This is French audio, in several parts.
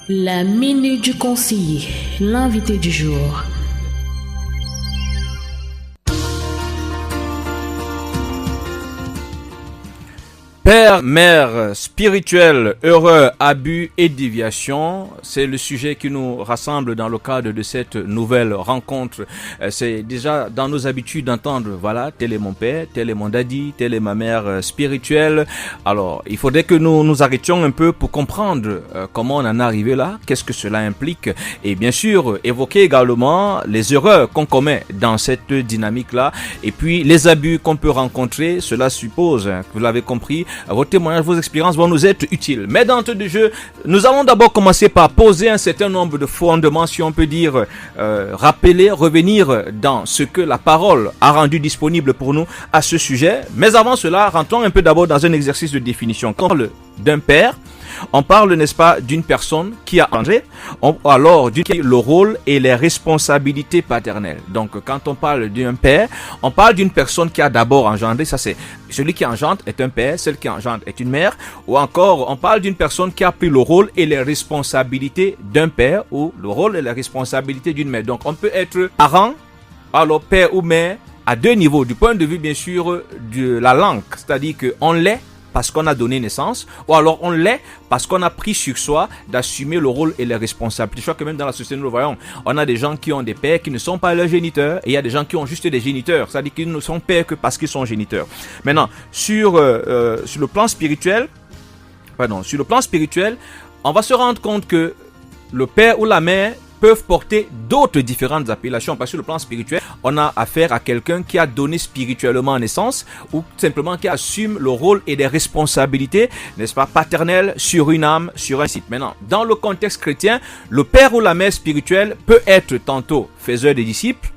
La minute du conseiller, l'invité du jour. Père, mère, spirituel, heureux, abus et déviation, c'est le sujet qui nous rassemble dans le cadre de cette nouvelle rencontre. C'est déjà dans nos habitudes d'entendre, voilà, tel est mon père, tel est mon daddy, tel est ma mère spirituelle. Alors, il faudrait que nous nous arrêtions un peu pour comprendre comment on en est arrivé là, qu'est-ce que cela implique. Et bien sûr, évoquer également les erreurs qu'on commet dans cette dynamique-là. Et puis, les abus qu'on peut rencontrer, cela suppose, vous l'avez compris, vos témoignages, vos expériences vont nous être utiles. Mais d'entrée de jeu, nous allons d'abord commencer par poser un certain nombre de fondements, si on peut dire, rappeler, revenir dans ce que la parole a rendu disponible pour nous à ce sujet. Mais avant cela, rentrons un peu d'abord dans un exercice de définition. Quand on parle d'un père, on parle, n'est-ce pas, d'une personne qui a engendré, alors le rôle et les responsabilités paternelles. Donc, quand on parle d'un père, on parle d'une personne qui a d'abord engendré, ça c'est celui qui engendre est un père, celle qui engendre est une mère, ou encore on parle d'une personne qui a pris le rôle et les responsabilités d'un père, ou le rôle et les responsabilités d'une mère. Donc, on peut être parent, alors père ou mère, à deux niveaux, du point de vue bien sûr de la langue, c'est-à-dire qu'on l'est parce qu'on a donné naissance, ou alors on l'est parce qu'on a pris sur soi d'assumer le rôle et les responsabilités. Je crois que même dans la société, nous le voyons, on a des gens qui ont des pères qui ne sont pas leurs géniteurs, et il y a des gens qui ont juste des géniteurs, c'est-à-dire qu'ils ne sont pères que parce qu'ils sont géniteurs. Maintenant, sur le plan spirituel, on va se rendre compte que le père ou la mère peuvent porter d'autres différentes appellations, parce que sur le plan spirituel, on a affaire à quelqu'un qui a donné spirituellement naissance, ou simplement qui assume le rôle et les responsabilités, n'est-ce pas, paternelles sur une âme, sur un site. Maintenant, dans le contexte chrétien, le père ou la mère spirituelle peut être tantôt faiseur des disciples,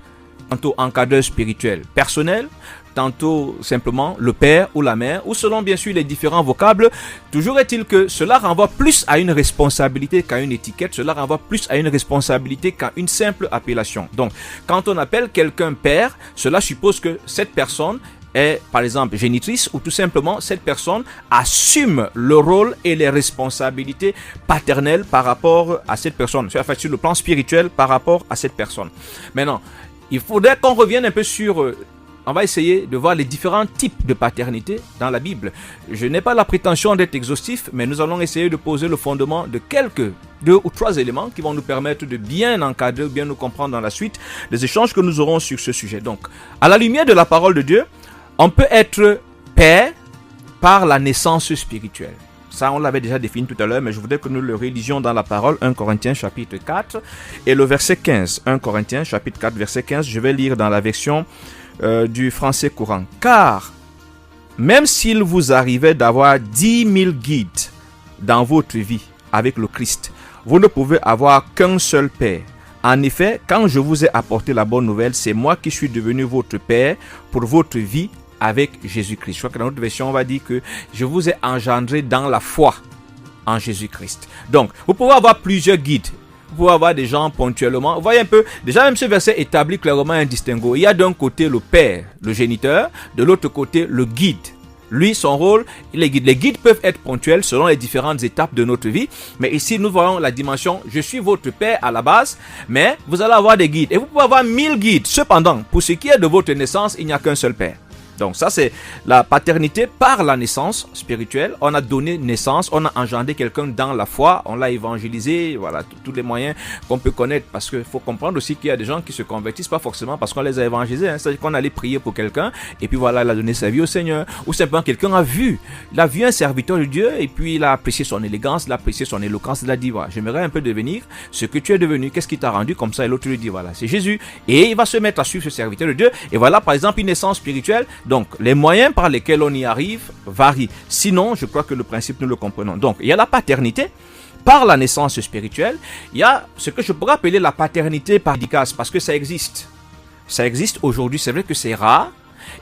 tantôt encadreur spirituel personnel, tantôt simplement le père ou la mère, ou selon bien sûr les différents vocables. Toujours est-il que cela renvoie plus à une responsabilité qu'à une étiquette, cela renvoie plus à une responsabilité qu'à une simple appellation. Donc, quand on appelle quelqu'un père, cela suppose que cette personne est par exemple génitrice, ou tout simplement cette personne assume le rôle et les responsabilités paternelles par rapport à cette personne, sur le plan spirituel par rapport à cette personne. Maintenant, il faudrait qu'on revienne un peu sur... On va essayer de voir les différents types de paternité dans la Bible. Je n'ai pas la prétention d'être exhaustif, mais nous allons essayer de poser le fondement de quelques 2 ou 3 éléments qui vont nous permettre de bien encadrer, bien nous comprendre dans la suite des échanges que nous aurons sur ce sujet. Donc, à la lumière de la parole de Dieu, on peut être père par la naissance spirituelle. Ça, on l'avait déjà défini tout à l'heure, mais je voudrais que nous le relisions dans la parole. 1 Corinthiens chapitre 4 et le verset 15. 1 Corinthiens chapitre 4, verset 15. Je vais lire dans la version du français courant. Car, même s'il vous arrivait d'avoir 10 000 guides dans votre vie avec le Christ, vous ne pouvez avoir qu'un seul Père. En effet, quand je vous ai apporté la bonne nouvelle, c'est moi qui suis devenu votre Père pour votre vie avec Jésus-Christ. Je crois que dans notre version, on va dire que je vous ai engendré dans la foi en Jésus-Christ. Donc, vous pouvez avoir plusieurs guides. Vous pouvez avoir des gens ponctuellement. Vous voyez un peu, déjà même ce verset établit clairement un distinguo. Il y a d'un côté le père, le géniteur, de l'autre côté le guide. Lui, son rôle, les guides peuvent être ponctuels selon les différentes étapes de notre vie. Mais ici, nous voyons la dimension, je suis votre père à la base, mais vous allez avoir des guides. Et vous pouvez avoir 1000 guides. Cependant, pour ce qui est de votre naissance, il n'y a qu'un seul père. Donc ça, c'est la paternité par la naissance spirituelle. On a donné naissance, on a engendré quelqu'un dans la foi, on l'a évangélisé, voilà, tous les moyens qu'on peut connaître. Parce qu'il faut comprendre aussi qu'il y a des gens qui se convertissent pas forcément parce qu'on les a évangélisés. C'est-à-dire qu'on allait prier pour quelqu'un et puis voilà, il a donné sa vie au Seigneur. Ou simplement quelqu'un il a vu un serviteur de Dieu et puis il a apprécié son élégance, il a apprécié son éloquence, il a dit, voilà, j'aimerais un peu devenir ce que tu es devenu, qu'est-ce qui t'a rendu comme ça? Et l'autre lui dit, voilà, c'est Jésus. Et il va se mettre à suivre ce serviteur de Dieu. Et voilà, par exemple, une naissance spirituelle. Donc, les moyens par lesquels on y arrive varient. Sinon, je crois que le principe, nous le comprenons. Donc, il y a la paternité par la naissance spirituelle. Il y a ce que je pourrais appeler la paternité par dédicace, parce que ça existe. Ça existe aujourd'hui. C'est vrai que c'est rare.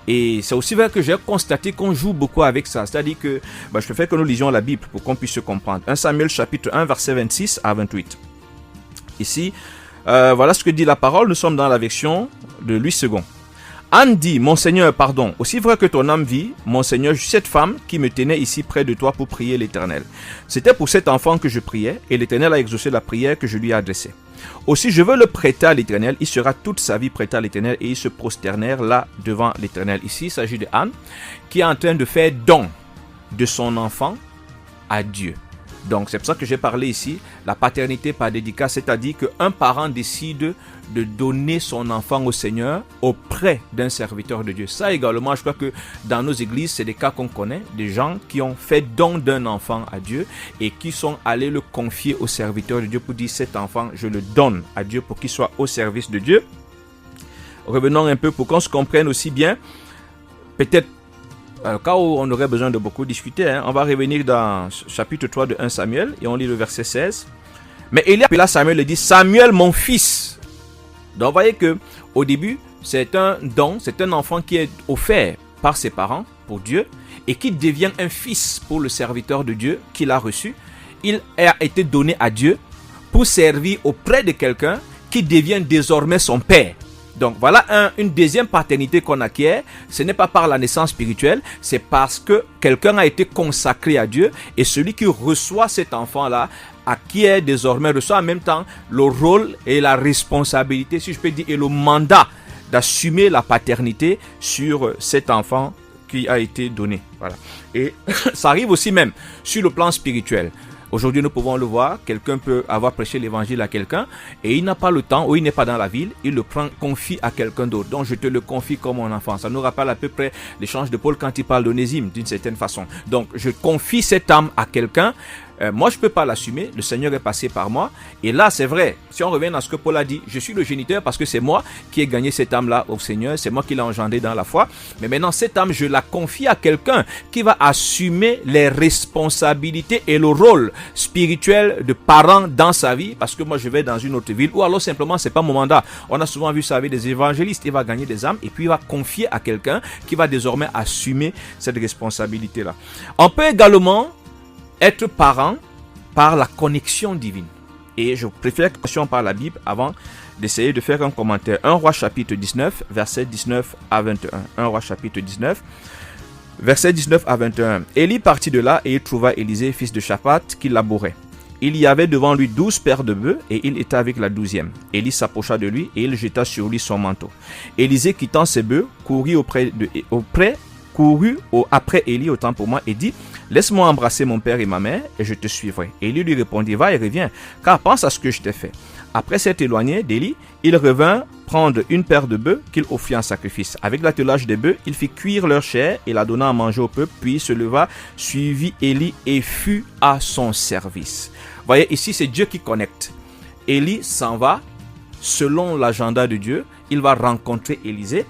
Et c'est aussi vrai que j'ai constaté qu'on joue beaucoup avec ça. C'est-à-dire que, je préfère que nous lisions la Bible pour qu'on puisse se comprendre. 1 Samuel chapitre 1, verset 26 à 28. Ici, voilà ce que dit la parole. Nous sommes dans la version de Louis II. Anne dit, mon Seigneur, pardon, aussi vrai que ton âme vit, mon Seigneur, cette femme qui me tenait ici près de toi pour prier l'Éternel. C'était pour cet enfant que je priais, et l'Éternel a exaucé la prière que je lui ai adressée. Aussi, je veux le prêter à l'Éternel, il sera toute sa vie prêté à l'Éternel, et ils se prosternèrent là devant l'Éternel. Ici, il s'agit de Anne, qui est en train de faire don de son enfant à Dieu. Donc, c'est pour ça que j'ai parlé ici, la paternité par dédicace, c'est-à-dire qu'un parent décide de donner son enfant au Seigneur auprès d'un serviteur de Dieu. Ça également, je crois que dans nos églises, c'est des cas qu'on connaît, des gens qui ont fait don d'un enfant à Dieu et qui sont allés le confier au serviteur de Dieu pour dire, cet enfant, je le donne à Dieu pour qu'il soit au service de Dieu. Revenons un peu pour qu'on se comprenne aussi bien, peut-être, au cas où on aurait besoin de beaucoup discuter, on va revenir dans chapitre 3 de 1 Samuel et on lit le verset 16. Mais Élie appela Samuel et dit, Samuel mon fils. Donc vous voyez que au début, c'est un don, c'est un enfant qui est offert par ses parents pour Dieu et qui devient un fils pour le serviteur de Dieu qu'il a reçu. Il a été donné à Dieu pour servir auprès de quelqu'un qui devient désormais son père. Donc voilà une deuxième paternité qu'on acquiert. Ce n'est pas par la naissance spirituelle, c'est parce que quelqu'un a été consacré à Dieu et celui qui reçoit cet enfant-là acquiert désormais, reçoit en même temps le rôle et la responsabilité, si je peux dire, et le mandat d'assumer la paternité sur cet enfant qui a été donné. Voilà. Et ça arrive aussi même sur le plan spirituel. Aujourd'hui, nous pouvons le voir, quelqu'un peut avoir prêché l'évangile à quelqu'un et il n'a pas le temps ou il n'est pas dans la ville, il le confie à quelqu'un d'autre. Donc, je te le confie comme mon enfant. Ça nous rappelle à peu près l'échange de Paul quand il parle d'Onésime d'une certaine façon. Donc, je confie cette âme à quelqu'un. Moi, je ne peux pas l'assumer. Le Seigneur est passé par moi. Et là, c'est vrai. Si on revient à ce que Paul a dit, je suis le géniteur parce que c'est moi qui ai gagné cette âme-là au Seigneur. C'est moi qui l'ai engendré dans la foi. Mais maintenant, cette âme, je la confie à quelqu'un qui va assumer les responsabilités et le rôle spirituel de parent dans sa vie. Parce que moi, je vais dans une autre ville ou alors simplement, c'est pas mon mandat. On a souvent vu ça avec des évangélistes. Il va gagner des âmes et puis il va confier à quelqu'un qui va désormais assumer cette responsabilité-là. On peut également être parent par la connexion divine. Et je préfère que par la Bible avant d'essayer de faire un commentaire. 1 Roi chapitre 19, verset 19 à 21. 1 Roi chapitre 19, verset 19 à 21. Élie partit de là et il trouva Élisée, fils de Shaphat, qui labourait. Il y avait devant lui 12 paires de bœufs et il était avec la 12e. Élie s'approcha de lui et il jeta sur lui son manteau. Élisée, quittant ses bœufs, courut après Élie, autant pour moi, et dit, laisse-moi embrasser mon père et ma mère, et je te suivrai. Élie lui répondit, va et reviens, car pense à ce que je t'ai fait. Après s'être éloigné d'Élie, il revint prendre une paire de bœufs qu'il offrit en sacrifice. Avec l'attelage des bœufs, il fit cuire leur chair et la donna à manger au peuple, puis il se leva, suivit Élie et fut à son service. Vous voyez, ici c'est Dieu qui connecte. Élie s'en va, selon l'agenda de Dieu, il va rencontrer Élisée,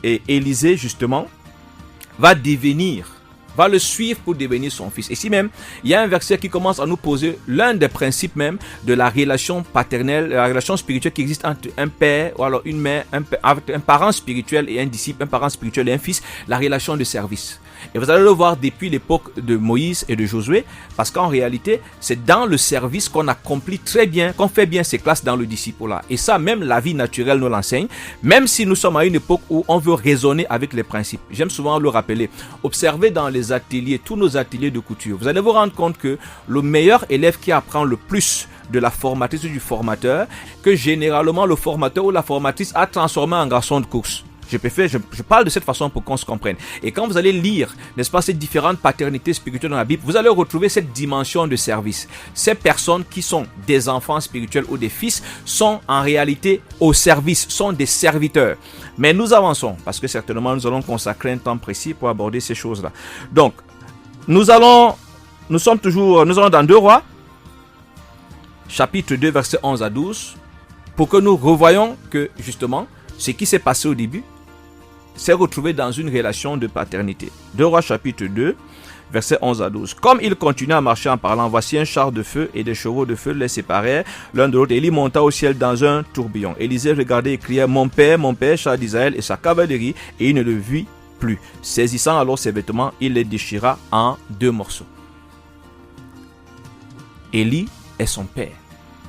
et Élisée justement va le suivre pour devenir son fils. Ici même, il y a un verset qui commence à nous poser l'un des principes même de la relation paternelle, la relation spirituelle qui existe entre un père ou alors une mère, un parent spirituel et un disciple, un parent spirituel et un fils, la relation de service. Et vous allez le voir depuis l'époque de Moïse et de Josué, parce qu'en réalité, c'est dans le service qu'on accomplit très bien, qu'on fait bien ses classes dans le disciple-là. Et ça, même la vie naturelle nous l'enseigne, même si nous sommes à une époque où on veut raisonner avec les principes. J'aime souvent le rappeler. Observez dans les ateliers, tous nos ateliers de couture. Vous allez vous rendre compte que le meilleur élève qui apprend le plus de la formatrice ou du formateur, que généralement le formateur ou la formatrice a transformé en garçon de course. Je parle de cette façon pour qu'on se comprenne. Et quand vous allez lire, n'est-ce pas, ces différentes paternités spirituelles dans la Bible, vous allez retrouver cette dimension de service. Ces personnes qui sont des enfants spirituels ou des fils sont en réalité au service, sont des serviteurs. Mais nous avançons, parce que certainement nous allons consacrer un temps précis pour aborder ces choses-là. Donc, nous allons dans 2 Rois, chapitre 2, versets 11 à 12, pour que nous revoyons que, justement, ce qui s'est passé au début s'est retrouvé dans une relation de paternité. 2 Rois chapitre 2, versets 11 à 12. Comme il continuait à marcher en parlant, voici un char de feu et des chevaux de feu les séparèrent l'un de l'autre. Élie monta au ciel dans un tourbillon. Élisée regardait et criait, mon père, char d'Israël et sa cavalerie, et il ne le vit plus. Saisissant alors ses vêtements, il les déchira en 2 morceaux. Élie est son père.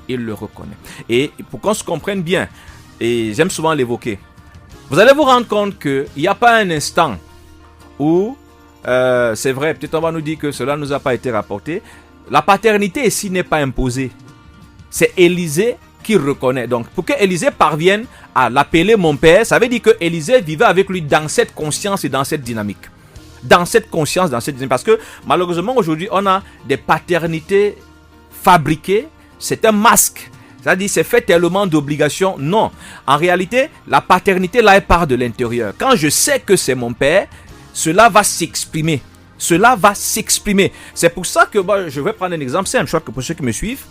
Il le reconnaît. Et pour qu'on se comprenne bien, et j'aime souvent l'évoquer, vous allez vous rendre compte qu'il n'y a pas un instant où, c'est vrai, peut-être on va nous dire que cela ne nous a pas été rapporté, la paternité ici n'est pas imposée. C'est Élisée qui reconnaît. Donc, pour que Élisée parvienne à l'appeler mon père, ça veut dire que Élisée vivait avec lui dans cette conscience et dans cette dynamique. Dans cette conscience, dans cette dynamique. Parce que malheureusement, aujourd'hui, on a des paternités fabriquées. C'est un masque. C'est-à-dire, c'est fait tellement d'obligations. Non. En réalité, la paternité, là, elle part de l'intérieur. Quand je sais que c'est mon père, cela va s'exprimer. Cela va s'exprimer. C'est pour ça que je vais prendre un exemple simple. Je crois que pour ceux qui me suivent,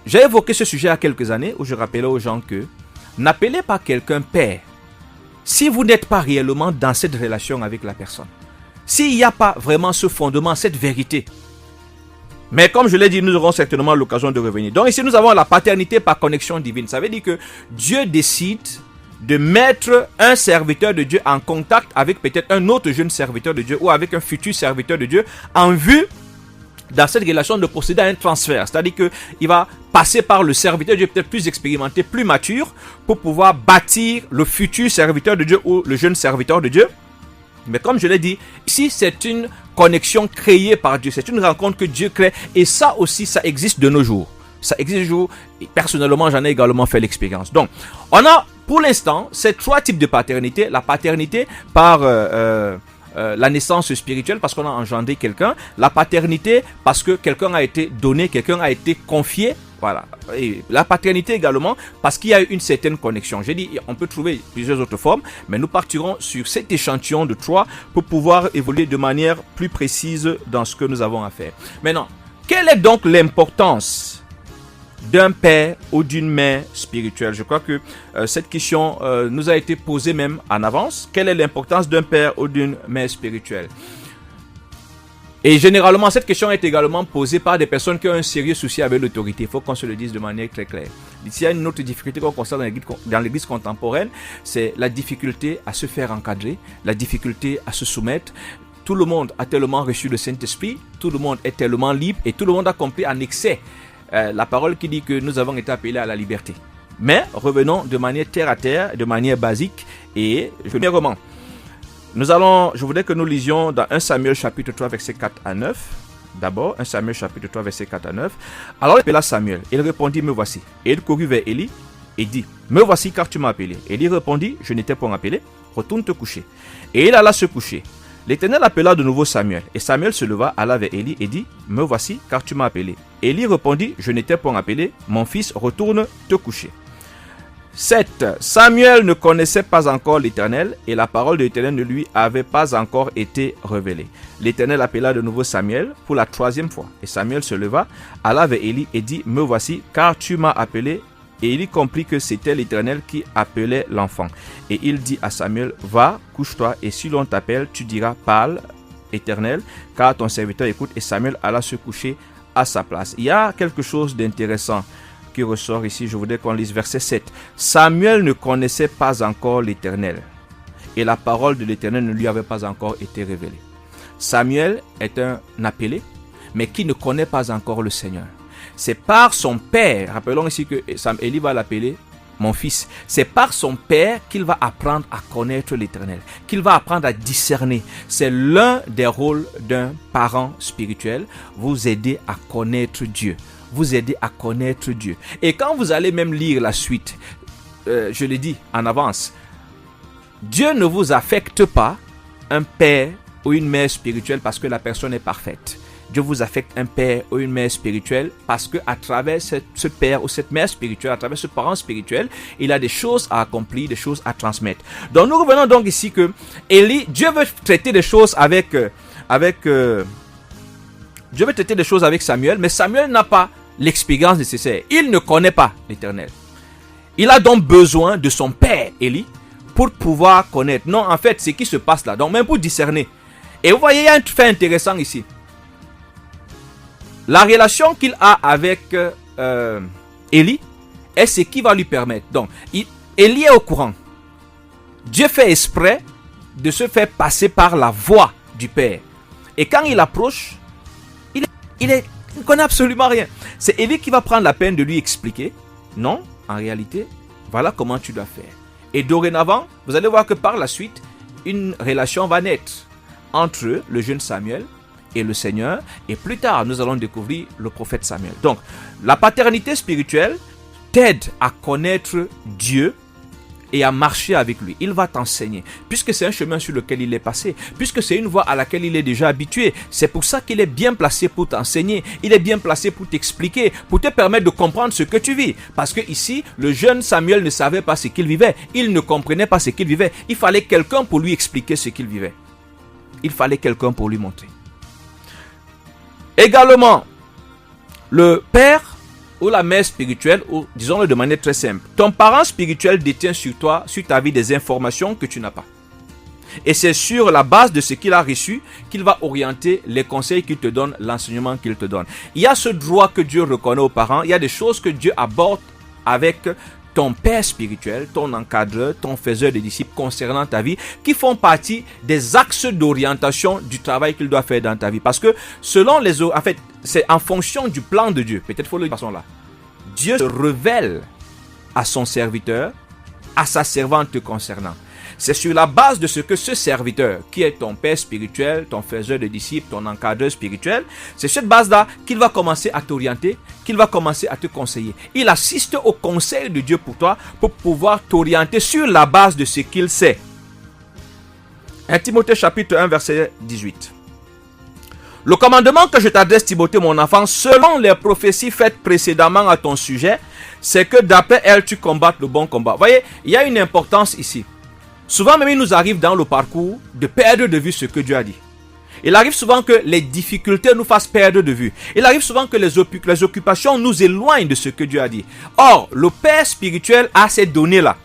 j'ai évoqué ce sujet il y a quelques années où je rappelais aux gens que n'appelez pas quelqu'un père si vous n'êtes pas réellement dans cette relation avec la personne. S'il n'y a pas vraiment ce fondement, cette vérité. Mais comme je l'ai dit, nous aurons certainement l'occasion de revenir. Donc ici, nous avons la paternité par connexion divine. Ça veut dire que Dieu décide de mettre un serviteur de Dieu en contact avec peut-être un autre jeune serviteur de Dieu ou avec un futur serviteur de Dieu en vue dans cette relation de procéder à un transfert. C'est-à-dire qu'il va passer par le serviteur de Dieu peut-être plus expérimenté, plus mature pour pouvoir bâtir le futur serviteur de Dieu ou le jeune serviteur de Dieu. Mais comme je l'ai dit, ici c'est une connexion créée par Dieu. C'est une rencontre que Dieu crée et ça aussi, ça existe de nos jours. Ça existe de nos jours. Personnellement, j'en ai également fait l'expérience. Donc, on a pour l'instant ces trois types de paternité. La paternité par la naissance spirituelle parce qu'on a engendré quelqu'un, la paternité parce que quelqu'un a été donné, quelqu'un a été confié, voilà. Et la paternité également parce qu'il y a une certaine connexion. J'ai dit, on peut trouver plusieurs autres formes, mais nous partirons sur cet échantillon de trois pour pouvoir évoluer de manière plus précise dans ce que nous avons à faire. Maintenant, quelle est donc l'importance d'un père ou d'une mère spirituelle? Je crois que cette question nous a été posée même en avance. Quelle est l'importance d'un père ou d'une mère spirituelle? Et généralement, cette question est également posée par des personnes qui ont un sérieux souci avec l'autorité. Il faut qu'on se le dise de manière très claire. Ici, il y a une autre difficulté qu'on constate dans l'église contemporaine, c'est la difficulté à se faire encadrer, la difficulté à se soumettre. Tout le monde a tellement reçu le Saint-Esprit, tout le monde est tellement libre et tout le monde a compris en excès la parole qui dit que nous avons été appelés à la liberté. Mais revenons de manière terre à terre, de manière basique. Et premièrement, je voudrais que nous lisions dans 1 Samuel chapitre 3 verset 4 à 9. D'abord, 1 Samuel chapitre 3 verset 4 à 9. Alors il appela Samuel. Il répondit, me voici. Et il courut vers Élie et dit, me voici car tu m'as appelé. Élie répondit, je n'étais point appelé. Retourne te coucher. Et il alla se coucher. L'Éternel appela de nouveau Samuel. Et Samuel se leva, alla vers Élie et dit, me voici car tu m'as appelé. Élie répondit, je n'étais point appelé. Mon fils, retourne te coucher. 7. Samuel ne connaissait pas encore l'Éternel et la parole de l'Éternel ne lui avait pas encore été révélée. L'Éternel appela de nouveau Samuel pour la troisième fois. Et Samuel se leva, alla vers Élie et dit, me voici car tu m'as appelé. Et Élie comprit que c'était l'Éternel qui appelait l'enfant. Et il dit à Samuel, va, couche-toi, et si l'on t'appelle, tu diras, parle, Éternel, car ton serviteur écoute. Et Samuel alla se coucher à sa place. Il y a quelque chose d'intéressant qui ressort ici. Je voudrais qu'on lise verset 7. Samuel ne connaissait pas encore l'Éternel. Et la parole de l'Éternel ne lui avait pas encore été révélée. Samuel est un appelé, mais qui ne connaît pas encore le Seigneur. C'est par son père, rappelons ici que Élie va l'appeler mon fils, c'est par son père qu'il va apprendre à connaître l'Éternel, qu'il va apprendre à discerner. C'est l'un des rôles d'un parent spirituel, vous aider à connaître Dieu, vous aider à connaître Dieu. Et quand vous allez même lire la suite, je l'ai dit en avance, Dieu ne vous affecte pas un père ou une mère spirituelle parce que la personne est parfaite. Dieu vous affecte un père ou une mère spirituelle parce que à travers ce père ou cette mère spirituelle, à travers ce parent spirituel, il a des choses à accomplir, des choses à transmettre. Donc nous revenons donc ici que Élie, Dieu veut traiter des choses avec Samuel, mais Samuel n'a pas l'expérience nécessaire. Il ne connaît pas l'Éternel. Il a donc besoin de son père Élie pour pouvoir connaître. Non, en fait, c'est ce qui se passe là. Donc même pour discerner. Et vous voyez, il y a un fait intéressant ici. La relation qu'il a avec Élie est ce qui va lui permettre. Donc, Élie est au courant. Dieu fait exprès de se faire passer par la voix du Père. Et quand il approche, il ne connaît absolument rien. C'est Élie qui va prendre la peine de lui expliquer. Non, en réalité, voilà comment tu dois faire. Et dorénavant, vous allez voir que par la suite, une relation va naître entre le jeune Samuel et le Seigneur. Et plus tard, nous allons découvrir le prophète Samuel. Donc, la paternité spirituelle t'aide à connaître Dieu et à marcher avec lui. Il va t'enseigner, puisque c'est un chemin sur lequel il est passé, puisque c'est une voie à laquelle il est déjà habitué. C'est pour ça qu'il est bien placé pour t'enseigner, il est bien placé pour t'expliquer, pour te permettre de comprendre ce que tu vis. Parce que ici, le jeune Samuel ne savait pas ce qu'il vivait, il ne comprenait pas ce qu'il vivait. Il fallait quelqu'un pour lui expliquer ce qu'il vivait. Il fallait quelqu'un pour lui montrer. Également, le père ou la mère spirituelle, ou disons-le de manière très simple, ton parent spirituel détient sur toi, sur ta vie, des informations que tu n'as pas. Et c'est sur la base de ce qu'il a reçu qu'il va orienter les conseils qu'il te donne, l'enseignement qu'il te donne. Il y a ce droit que Dieu reconnaît aux parents, il y a des choses que Dieu aborde avec ton père spirituel, ton encadreur, ton faiseur de disciples concernant ta vie, qui font partie des axes d'orientation du travail qu'il doit faire dans ta vie. Parce que selon les autres, en fait, c'est en fonction du plan de Dieu. Peut-être faut le dire de cette façon-là. Dieu se révèle à son serviteur, à sa servante te concernant. C'est sur la base de ce que ce serviteur, qui est ton père spirituel, ton faiseur de disciples, ton encadreur spirituel, c'est cette base-là qu'il va commencer à t'orienter, qu'il va commencer à te conseiller. Il assiste au conseil de Dieu pour toi, pour pouvoir t'orienter sur la base de ce qu'il sait. 1 Timothée chapitre 1 verset 18. Le commandement que je t'adresse, Timothée, mon enfant, selon les prophéties faites précédemment à ton sujet, c'est que d'après elles, tu combattes le bon combat. Vous voyez, il y a une importance ici. Souvent même, il nous arrive dans le parcours de perdre de vue ce que Dieu a dit. Il arrive souvent que les difficultés nous fassent perdre de vue. Il arrive souvent que les occupations nous éloignent de ce que Dieu a dit. Or, le Père spirituel a ces données-là.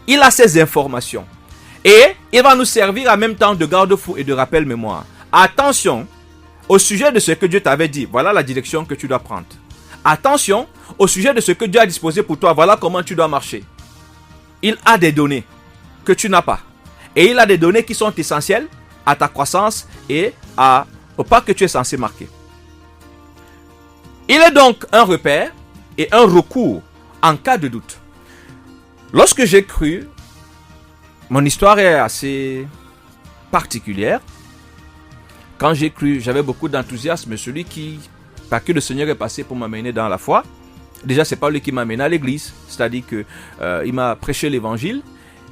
Il a ces informations. Et il va nous servir en même temps de garde-fou et de rappel mémoire. Attention au sujet de ce que Dieu t'avait dit. Voilà la direction que tu dois prendre. Attention au sujet de ce que Dieu a disposé pour toi. Voilà comment tu dois marcher. Il a des données que tu n'as pas. Et il a des données qui sont essentielles à ta croissance et au pas que tu es censé marquer. Il est donc un repère et un recours en cas de doute. Lorsque j'ai cru, mon histoire est assez particulière. Quand j'ai cru, j'avais beaucoup d'enthousiasme. Celui par qui le Seigneur est passé pour m'amener dans la foi, déjà c'est pas lui qui m'a amené à l'église, c'est-à-dire que il m'a prêché l'évangile.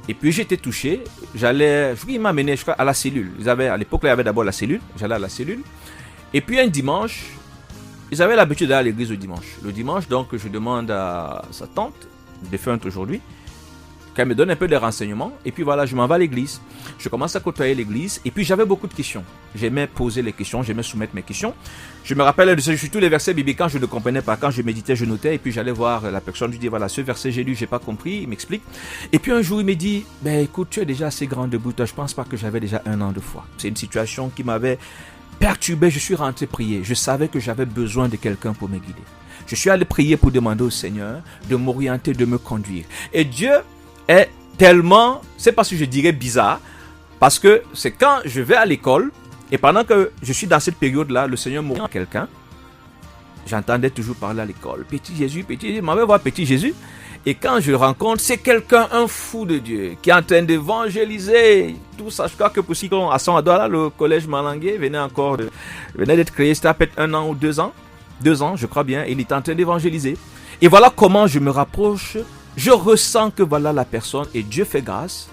Et puis j'étais touché, il m'a amené je crois, à la cellule. À l'époque, il y avait d'abord la cellule, j'allais à la cellule. Et puis un dimanche, ils avaient l'habitude d'aller à l'église le dimanche. Le dimanche, donc, je demande à sa tante, défunte aujourd'hui, qu'elle me donne un peu de renseignements. Et puis voilà, je m'en vais à l'église. Je commence à côtoyer l'église. Et puis j'avais beaucoup de questions. J'aimais poser les questions, j'aimais soumettre mes questions. Je me rappelle de tous les versets bibliques quand je ne comprenais pas. Quand je méditais, je notais. Et puis j'allais voir la personne. Je dis voilà, ce verset j'ai lu, j'ai pas compris. Il m'explique. Et puis un jour, il me dit écoute, tu es déjà assez grand debout. Je pense pas que j'avais déjà 1 an de foi. C'est une situation qui m'avait perturbé. Je suis rentré prier. Je savais que j'avais besoin de quelqu'un pour me guider. Je suis allé prier pour demander au Seigneur de m'orienter, de me conduire. Et Dieu est tellement, c'est pas si je dirais bizarre, parce que c'est quand je vais à l'école et pendant que je suis dans cette période-là, le Seigneur m'oriente à quelqu'un. J'entendais toujours parler à l'école. Petit Jésus, m'avait voir petit Jésus. Et quand je le rencontre, c'est quelqu'un, un fou de Dieu, qui est en train d'évangéliser. Tout ça, je crois que pour à son ado, là, le collège Malangué venait d'être créé, c'était à peut-être 1 an ou 2 ans. 2 ans, je crois bien, il est en train d'évangéliser. Et voilà comment je me rapproche. Je ressens que voilà la personne et Dieu fait grâce.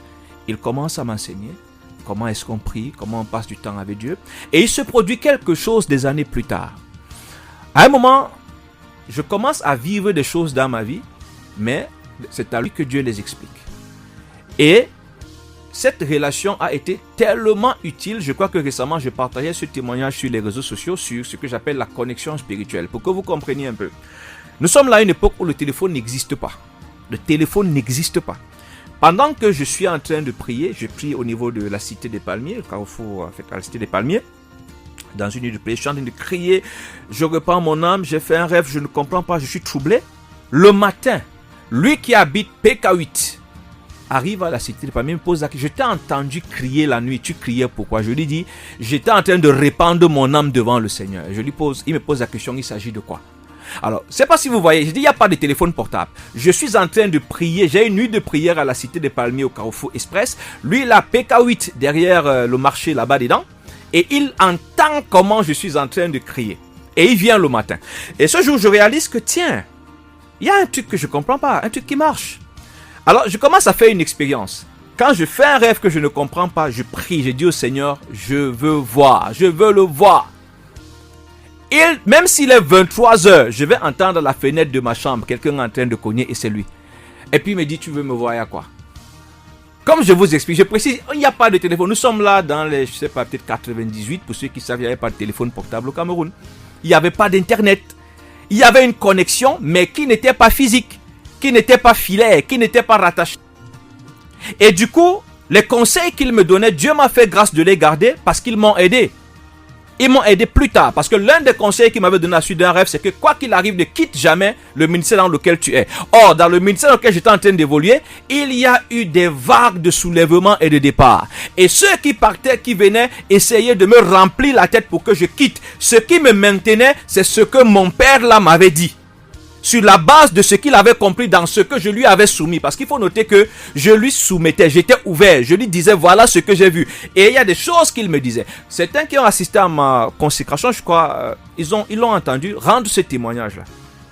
Il commence à m'enseigner comment est-ce qu'on prie, comment on passe du temps avec Dieu. Et il se produit quelque chose des années plus tard. À un moment, je commence à vivre des choses dans ma vie, mais c'est à lui que Dieu les explique. Et cette relation a été tellement utile. Je crois que récemment, je partageais ce témoignage sur les réseaux sociaux sur ce que j'appelle la connexion spirituelle. Pour que vous compreniez un peu. Nous sommes là à une époque où le téléphone n'existe pas. Le téléphone n'existe pas. Pendant que je suis en train de prier, je prie au niveau de la cité des Palmiers, le carrefour en fait, à la cité des Palmiers, dans une nuit de prière, je suis en train de crier, je reprends mon âme, j'ai fait un rêve, je ne comprends pas, je suis troublé. Le matin, lui qui habite PK8 arrive à la cité des Palmiers, me pose la question, je t'ai entendu crier la nuit, tu criais pourquoi? Je lui dis, j'étais en train de répandre mon âme devant le Seigneur. Il me pose la question, il s'agit de quoi? Alors, je sais pas si vous voyez, je dis, il n'y a pas de téléphone portable. Je suis en train de prier. J'ai une nuit de prière à la Cité des Palmiers au Carrefour Express. Lui, il a PK8 derrière le marché là-bas dedans. Et il entend comment je suis en train de crier. Et il vient le matin. Et ce jour, je réalise que tiens, il y a un truc que je ne comprends pas, un truc qui marche. Alors, je commence à faire une expérience. Quand je fais un rêve que je ne comprends pas, je prie, je dis au Seigneur, je veux voir, je veux le voir. Et même s'il est 23 heures, je vais entendre à la fenêtre de ma chambre quelqu'un en train de cogner et c'est lui. Et puis il me dit, tu veux me voir à quoi? Comme je vous explique, je précise, il n'y a pas de téléphone. Nous sommes là dans les, je sais pas, peut-être 98. Pour ceux qui savent, il n'y avait pas de téléphone portable au Cameroun. Il n'y avait pas d'internet. Il y avait une connexion, mais qui n'était pas physique, qui n'était pas filaire, qui n'était pas rattachée. Et du coup, les conseils qu'il me donnait, Dieu m'a fait grâce de les garder parce qu'ils m'ont aidé. Ils m'ont aidé plus tard parce que l'un des conseils qu'il m'avait donné à la suite d'un rêve, c'est que quoi qu'il arrive, ne quitte jamais le ministère dans lequel tu es. Or, dans le ministère dans lequel j'étais en train d'évoluer, il y a eu des vagues de soulèvement et de départ. Et ceux qui partaient, qui venaient, essayaient de me remplir la tête pour que je quitte. Ce qui me maintenait, c'est ce que mon père là m'avait dit. Sur la base de ce qu'il avait compris dans ce que je lui avais soumis. Parce qu'il faut noter que je lui soumettais, j'étais ouvert, je lui disais voilà ce que j'ai vu. Et il y a des choses qu'il me disait. Certains qui ont assisté à ma consécration, je crois, ils l'ont entendu rendre ce témoignage-là.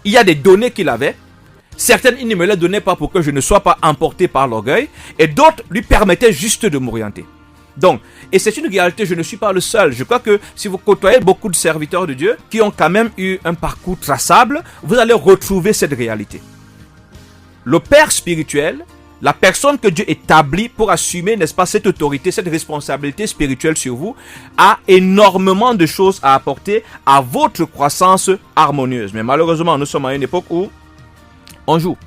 Il y a des données qu'il avait. Certaines, il ne me les donnait pas pour que je ne sois pas emporté par l'orgueil. Et d'autres lui permettaient juste de m'orienter. Donc, et c'est une réalité, je ne suis pas le seul. Je crois que si vous côtoyez beaucoup de serviteurs de Dieu qui ont quand même eu un parcours traçable, vous allez retrouver cette réalité. Le père spirituel, la personne que Dieu établit pour assumer, n'est-ce pas, cette autorité, cette responsabilité spirituelle sur vous, a énormément de choses à apporter à votre croissance harmonieuse. Mais malheureusement, nous sommes à une époque où on joue.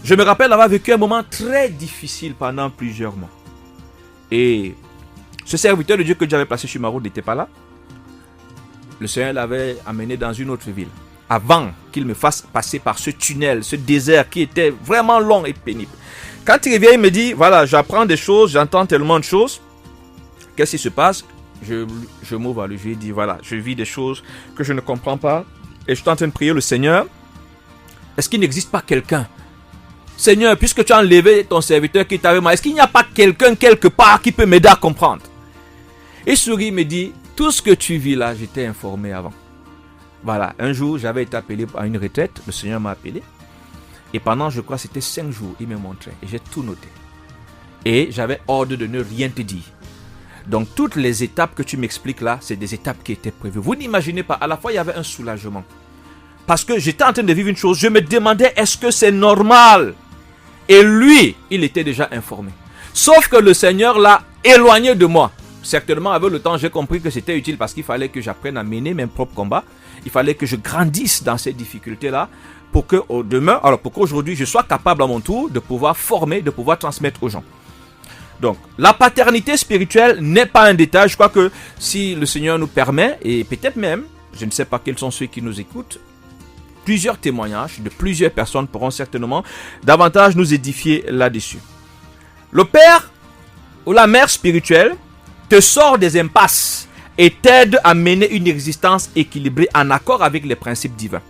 Je me rappelle avoir vécu un moment très difficile pendant plusieurs mois. Et ce serviteur de Dieu que Dieu avait placé sur ma route n'était pas là. Le Seigneur l'avait amené dans une autre ville. Avant qu'il me fasse passer par ce tunnel, ce désert qui était vraiment long et pénible. Quand il revient, il me dit, voilà, j'apprends des choses, j'entends tellement de choses. Qu'est-ce qui se passe? Je m'ouvre à lui, je lui dis, voilà, je vis des choses que je ne comprends pas. Et je suis en train de prier le Seigneur. Est-ce qu'il n'existe pas quelqu'un? Seigneur, puisque tu as enlevé ton serviteur qui t'avait mal, est-ce qu'il n'y a pas quelqu'un quelque part qui peut m'aider à comprendre? Il sourit, il me dit, tout ce que tu vis là, j'étais informé avant. Voilà, un jour, j'avais été appelé à une retraite, le Seigneur m'a appelé. Et pendant, je crois, c'était 5 jours, il me montrait. Et j'ai tout noté. Et j'avais ordre de ne rien te dire. Donc, toutes les étapes que tu m'expliques là, c'est des étapes qui étaient prévues. Vous n'imaginez pas, à la fois, il y avait un soulagement. Parce que j'étais en train de vivre une chose, je me demandais, est-ce que c'est normal? Et lui, il était déjà informé. Sauf que le Seigneur l'a éloigné de moi. Certainement, avec le temps, j'ai compris que c'était utile parce qu'il fallait que j'apprenne à mener mes propres combats. Il fallait que je grandisse dans ces difficultés-là pour que demain, alors pour qu'aujourd'hui, je sois capable à mon tour de pouvoir former, de pouvoir transmettre aux gens. Donc, la paternité spirituelle n'est pas un détail. Je crois que si le Seigneur nous permet, et peut-être même, je ne sais pas quels sont ceux qui nous écoutent, plusieurs témoignages de plusieurs personnes pourront certainement davantage nous édifier là-dessus. Le père ou la mère spirituelle te sort des impasses et t'aide à mener une existence équilibrée en accord avec les principes divins.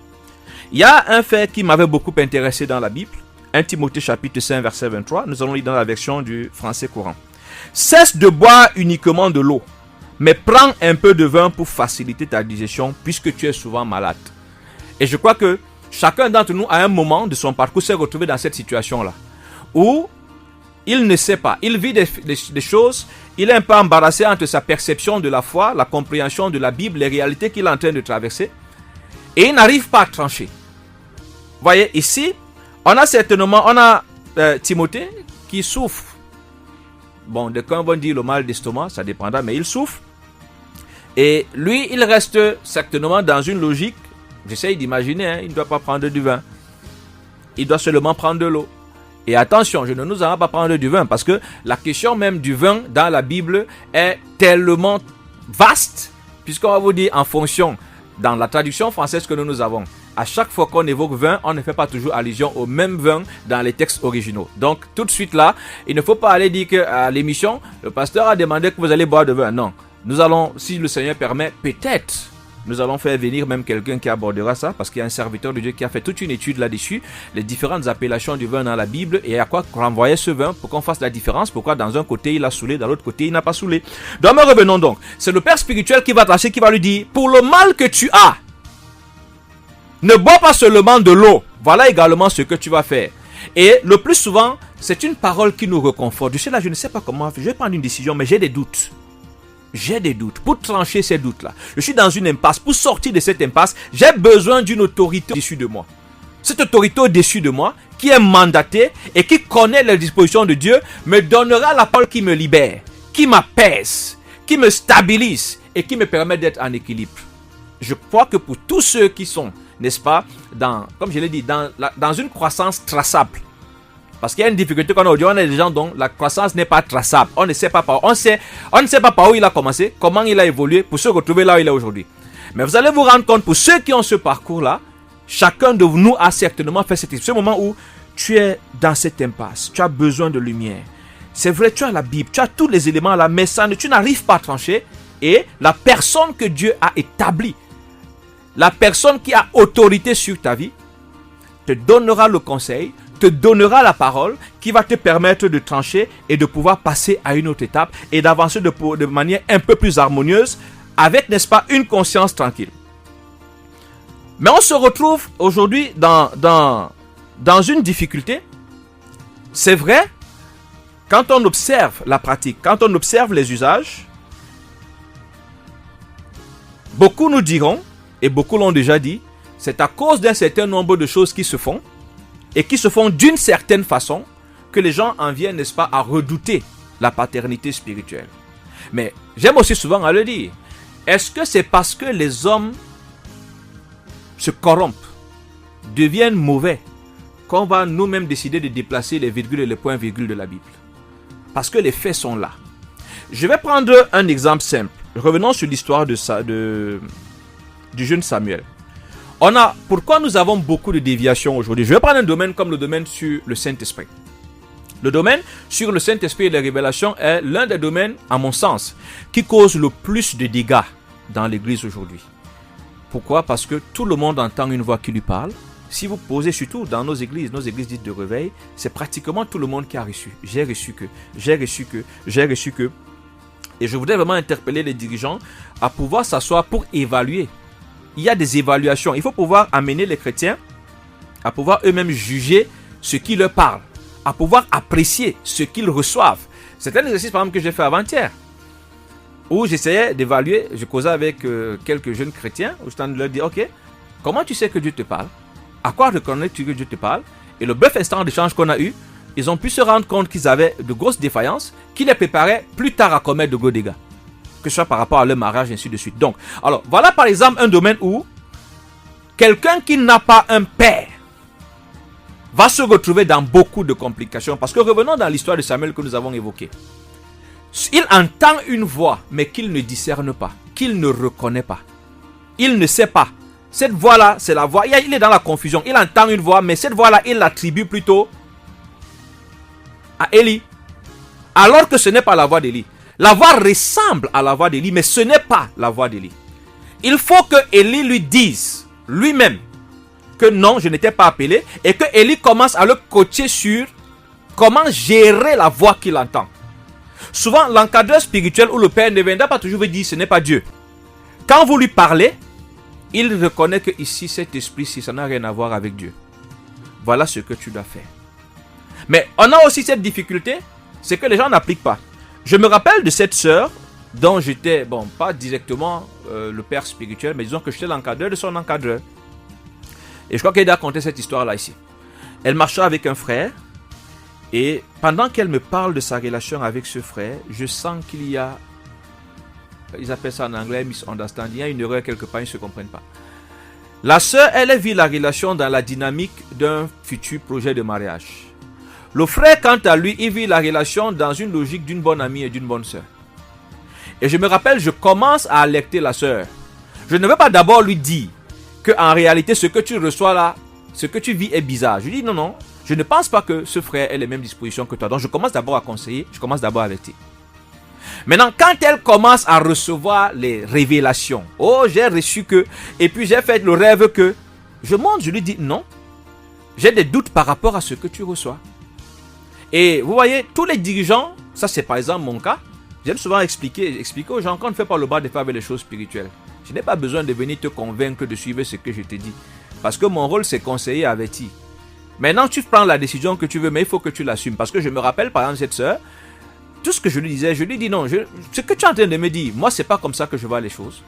Il y a un fait qui m'avait beaucoup intéressé dans la Bible, 1 Timothée chapitre 5 verset 23, nous allons lire dans la version du français courant. Cesse de boire uniquement de l'eau, mais prends un peu de vin pour faciliter ta digestion puisque tu es souvent malade. Et je crois que chacun d'entre nous, à un moment de son parcours, s'est retrouvé dans cette situation-là. Où il ne sait pas, il vit des choses, il est un peu embarrassé entre sa perception de la foi, la compréhension de la Bible, les réalités qu'il est en train de traverser. Et il n'arrive pas à trancher. Vous voyez, ici, on a Timothée qui souffre. Bon, d'aucuns vont dire le mal d'estomac, ça dépendra, mais il souffre. Et lui, il reste certainement dans une logique. J'essaye d'imaginer, il ne doit pas prendre du vin. Il doit seulement prendre de l'eau. Et attention, je ne nous allons pas prendre du vin parce que la question même du vin dans la Bible est tellement vaste, puisqu'on va vous dire en fonction, dans la traduction française que nous avons, à chaque fois qu'on évoque vin, on ne fait pas toujours allusion au même vin dans les textes originaux. Donc tout de suite là, il ne faut pas aller dire qu'à l'émission, le pasteur a demandé que vous allez boire de vin. Non, nous allons, si le Seigneur permet, peut-être Nous allons faire venir même quelqu'un qui abordera ça, parce qu'il y a un serviteur de Dieu qui a fait toute une étude là-dessus, les différentes appellations du vin dans la Bible et à quoi renvoyait ce vin pour qu'on fasse la différence, pourquoi dans un côté il a saoulé, dans l'autre côté il n'a pas saoulé. Donc mais revenons donc, c'est le père spirituel qui va te lâcher, qui va lui dire, pour le mal que tu as, ne bois pas seulement de l'eau, voilà également ce que tu vas faire. Et le plus souvent, c'est une parole qui nous réconforte. Je sais là, je ne sais pas comment, je vais prendre une décision, mais j'ai des doutes. J'ai des doutes. Pour trancher ces doutes-là, je suis dans une impasse. Pour sortir de cette impasse, j'ai besoin d'une autorité au-dessus de moi. Cette autorité au-dessus de moi, qui est mandatée et qui connaît les dispositions de Dieu, me donnera la parole qui me libère, qui m'apaise, qui me stabilise et qui me permet d'être en équilibre. Je crois que pour tous ceux qui sont, n'est-ce pas, comme je l'ai dit, dans une croissance traçable. Parce qu'il y a une difficulté qu'on a aujourd'hui, on a des gens dont la croissance n'est pas traçable. On ne sait pas par où, on ne sait pas par où il a commencé, comment il a évolué pour se retrouver là où il est aujourd'hui. Mais vous allez vous rendre compte, pour ceux qui ont ce parcours-là, chacun de nous a certainement fait ce moment où tu es dans cette impasse, tu as besoin de lumière. C'est vrai, tu as la Bible, tu as tous les éléments là, mais tu n'arrives pas à trancher. Et la personne que Dieu a établie, la personne qui a autorité sur ta vie, te donnera le conseil, te donnera la parole qui va te permettre de trancher et de pouvoir passer à une autre étape et d'avancer de manière un peu plus harmonieuse avec, n'est-ce pas, une conscience tranquille. Mais on se retrouve aujourd'hui dans une difficulté. C'est vrai, quand on observe la pratique, quand on observe les usages, beaucoup nous diront, et beaucoup l'ont déjà dit, c'est à cause d'un certain nombre de choses qui se font, et qui se font d'une certaine façon, que les gens en viennent, n'est-ce pas, à redouter la paternité spirituelle. Mais j'aime aussi souvent à le dire, est-ce que c'est parce que les hommes se corrompent, deviennent mauvais, qu'on va nous-mêmes décider de déplacer les virgules et les points-virgules de la Bible? Parce que les faits sont là. Je vais prendre un exemple simple. Revenons sur l'histoire du jeune Samuel. Pourquoi nous avons beaucoup de déviations aujourd'hui? Je vais prendre un domaine comme le domaine sur le Saint-Esprit. Le domaine sur le Saint-Esprit et les révélations est l'un des domaines, à mon sens, qui cause le plus de dégâts dans l'Église aujourd'hui. Pourquoi? Parce que tout le monde entend une voix qui lui parle. Si vous posez surtout dans nos églises dites de réveil, c'est pratiquement tout le monde qui a reçu. J'ai reçu que. Et je voudrais vraiment interpeller les dirigeants à pouvoir s'asseoir pour évaluer. Il y a des évaluations. Il faut pouvoir amener les chrétiens à pouvoir eux-mêmes juger ce qui leur parle, à pouvoir apprécier ce qu'ils reçoivent. C'est un exercice par exemple que j'ai fait avant-hier, où j'essayais d'évaluer, je causais avec quelques jeunes chrétiens, où je tentais de leur dire, ok, comment tu sais que Dieu te parle? À quoi reconnais-tu que Dieu te parle? Et le bref instant d'échange qu'on a eu, ils ont pu se rendre compte qu'ils avaient de grosses défaillances qui les préparaient plus tard à commettre de gros dégâts, que ce soit par rapport à leur mariage, ainsi de suite. Donc, alors, voilà par exemple un domaine où quelqu'un qui n'a pas un père va se retrouver dans beaucoup de complications. Parce que revenons dans l'histoire de Samuel que nous avons évoquée. Il entend une voix, mais qu'il ne discerne pas, qu'il ne reconnaît pas. Il ne sait pas. Cette voix-là, c'est la voix. Il est dans la confusion. Il entend une voix, mais cette voix-là, il l'attribue plutôt à Élie. Alors que ce n'est pas la voix d'Élie. La voix ressemble à la voix d'Élie, mais ce n'est pas la voix d'Élie. Il faut que Élie lui dise lui-même que non, je n'étais pas appelé, et que Élie commence à le coacher sur comment gérer la voix qu'il entend. Souvent, l'encadreur spirituel ou le père ne viendra pas toujours vous dire ce n'est pas Dieu. Quand vous lui parlez, il reconnaît que ici, cet esprit-ci, ça n'a rien à voir avec Dieu. Voilà ce que tu dois faire. Mais on a aussi cette difficulté, c'est que les gens n'appliquent pas. Je me rappelle de cette sœur dont j'étais, bon, pas directement le père spirituel, mais disons que j'étais l'encadreur de son encadreur. Et je crois qu'elle a raconté cette histoire-là ici. Elle marchait avec un frère, et pendant qu'elle me parle de sa relation avec ce frère, je sens qu'il y a, ils appellent ça en anglais misunderstanding, il y a une erreur quelque part, ils ne se comprennent pas. La sœur, elle vit la relation dans la dynamique d'un futur projet de mariage. Le frère, quant à lui, il vit la relation dans une logique d'une bonne amie et d'une bonne sœur. Et je me rappelle, je commence à alerter la sœur. Je ne veux pas d'abord lui dire qu'en réalité, ce que tu reçois là, ce que tu vis est bizarre. Je lui dis non, je ne pense pas que ce frère ait les mêmes dispositions que toi. Donc je commence d'abord à conseiller, je commence d'abord à alerter. Maintenant, quand elle commence à recevoir les révélations, oh, j'ai reçu que, et puis j'ai fait le rêve que, je monte, je lui dis non, j'ai des doutes par rapport à ce que tu reçois. Et vous voyez, tous les dirigeants, ça c'est par exemple mon cas, j'aime souvent expliquer aux gens, quand on ne fait pas le bras des femmes avec les choses spirituelles, je n'ai pas besoin de venir te convaincre de suivre ce que je te dis. Parce que mon rôle c'est conseiller, avertir. Maintenant tu prends la décision que tu veux, mais il faut que tu l'assumes. Parce que je me rappelle par exemple cette sœur, tout ce que je lui disais, je lui dis non, ce que tu es en train de me dire, moi c'est pas comme ça que je vois les choses.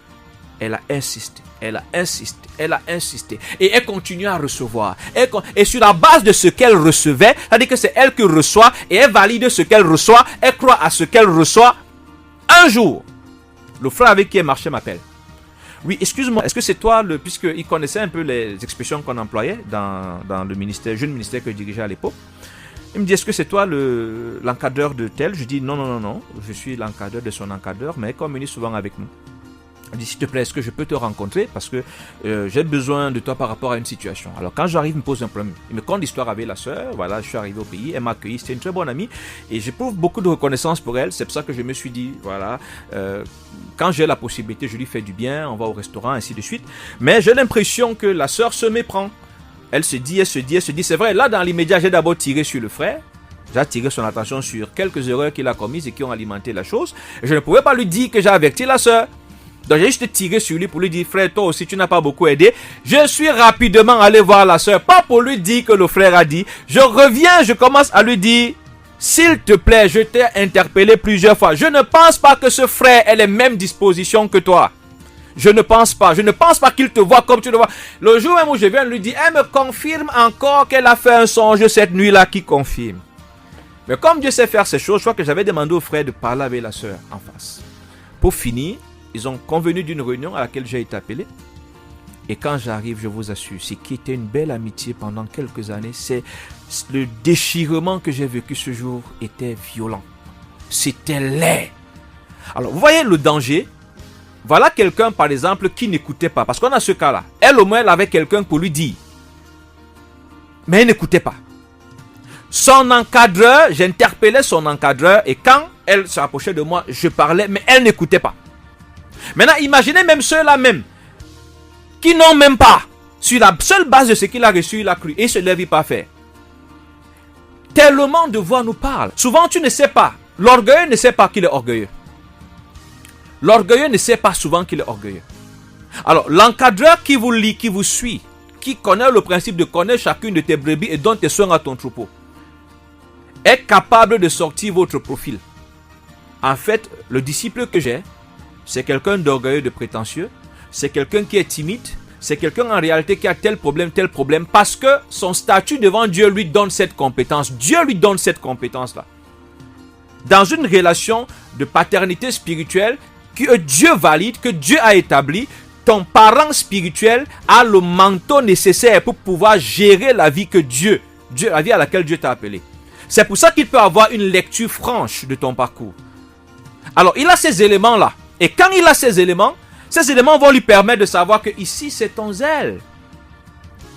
Elle a insisté, elle a insisté, elle a insisté. Et elle continue à recevoir. Et sur la base de ce qu'elle recevait, c'est-à-dire que c'est elle qui reçoit, et elle valide ce qu'elle reçoit, elle croit à ce qu'elle reçoit. Un jour, le frère avec qui elle marchait m'appelle. Oui, excuse-moi, est-ce que c'est toi, puisqu'il connaissait un peu les expressions qu'on employait dans le ministère, jeune ministère que je dirigeais à l'époque. Il me dit, est-ce que c'est toi l'encadreur de tel? Je dis, non, je suis l'encadreur de son encadreur, mais il communique souvent avec nous. Il dit, s'il te plaît, est-ce que je peux te rencontrer parce que j'ai besoin de toi par rapport à une situation. Alors quand j'arrive, il me pose un problème. Il me conte l'histoire avec la sœur. Voilà, je suis arrivé au pays, elle m'a accueilli. C'était une très bonne amie et j'éprouve beaucoup de reconnaissance pour elle. C'est pour ça que je me suis dit, voilà, quand j'ai la possibilité, je lui fais du bien, on va au restaurant, ainsi de suite. Mais j'ai l'impression que la sœur se méprend. Elle se dit, c'est vrai, là dans l'immédiat, j'ai d'abord tiré sur le frère. J'ai attiré son attention sur quelques erreurs qu'il a commises et qui ont alimenté la chose. Et je ne pouvais pas lui dire que j'ai averti la sœur. Donc j'ai juste tiré sur lui pour lui dire, frère, toi aussi tu n'as pas beaucoup aidé. Je suis rapidement allé voir la sœur, pas pour lui dire que le frère a dit. Je reviens, je commence à lui dire, s'il te plaît, je t'ai interpellé plusieurs fois. Je ne pense pas que ce frère ait les mêmes dispositions que toi. Je ne pense pas qu'il te voit comme tu le vois. Le jour même où je viens lui dire, elle me confirme encore qu'elle a fait un songe cette nuit-là qui confirme. Mais comme Dieu sait faire ces choses, je crois que j'avais demandé au frère de parler avec la sœur en face. Pour finir, ils ont convenu d'une réunion à laquelle j'ai été appelé. Et quand j'arrive, je vous assure, ce qui était une belle amitié pendant quelques années, c'est le déchirement que j'ai vécu ce jour était violent. C'était laid. Alors, vous voyez le danger? Voilà quelqu'un, par exemple, qui n'écoutait pas. Parce qu'on a ce cas-là. Elle, au moins, elle avait quelqu'un pour lui dire. Mais elle n'écoutait pas. Son encadreur, j'interpellais son encadreur. Et quand elle se rapprochait de moi, je parlais, mais elle n'écoutait pas. Maintenant, imaginez même ceux-là même, qui n'ont même pas, sur la seule base de ce qu'il a reçu, il a cru, et il ne se lève, il pas faire. Tellement de voix nous parlent. Souvent, tu ne sais pas. L'orgueilleux ne sait pas qu'il est orgueilleux. L'orgueilleux ne sait pas souvent qu'il est orgueilleux. Alors, l'encadreur qui vous lit, qui vous suit, qui connaît le principe de connaître chacune de tes brebis et donne tes soins à ton troupeau, est capable de sortir votre profil. En fait, le disciple que j'ai, c'est quelqu'un d'orgueilleux, de prétentieux. C'est quelqu'un qui est timide. C'est quelqu'un en réalité qui a tel problème. Parce que son statut devant Dieu lui donne cette compétence. Dieu lui donne cette compétence-là. Dans une relation de paternité spirituelle que Dieu valide, que Dieu a établi, ton parent spirituel a le manteau nécessaire pour pouvoir gérer la vie la vie à laquelle Dieu t'a appelé. C'est pour ça qu'il peut avoir une lecture franche de ton parcours. Alors, il a ces éléments-là. Et quand il a ces éléments vont lui permettre de savoir que ici, c'est ton zèle.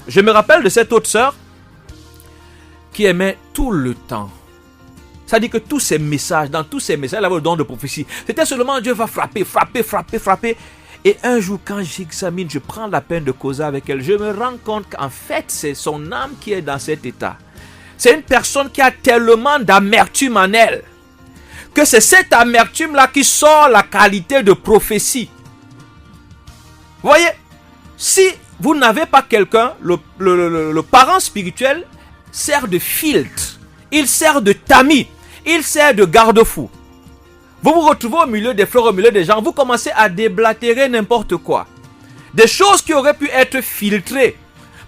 Je me rappelle de cette autre sœur qui aimait tout le temps. Ça dit que tous ces messages, dans tous ces messages, elle avait le don de prophétie. C'était seulement Dieu va frapper. Et un jour, quand j'examine, je prends la peine de causer avec elle, je me rends compte qu'en fait, c'est son âme qui est dans cet état. C'est une personne qui a tellement d'amertume en elle, que c'est cette amertume-là qui sort la qualité de prophétie. Vous voyez, si vous n'avez pas quelqu'un, le parent spirituel sert de filtre, il sert de tamis, il sert de garde-fou. Vous vous retrouvez au milieu des fleurs, au milieu des gens, vous commencez à déblatérer n'importe quoi. Des choses qui auraient pu être filtrées.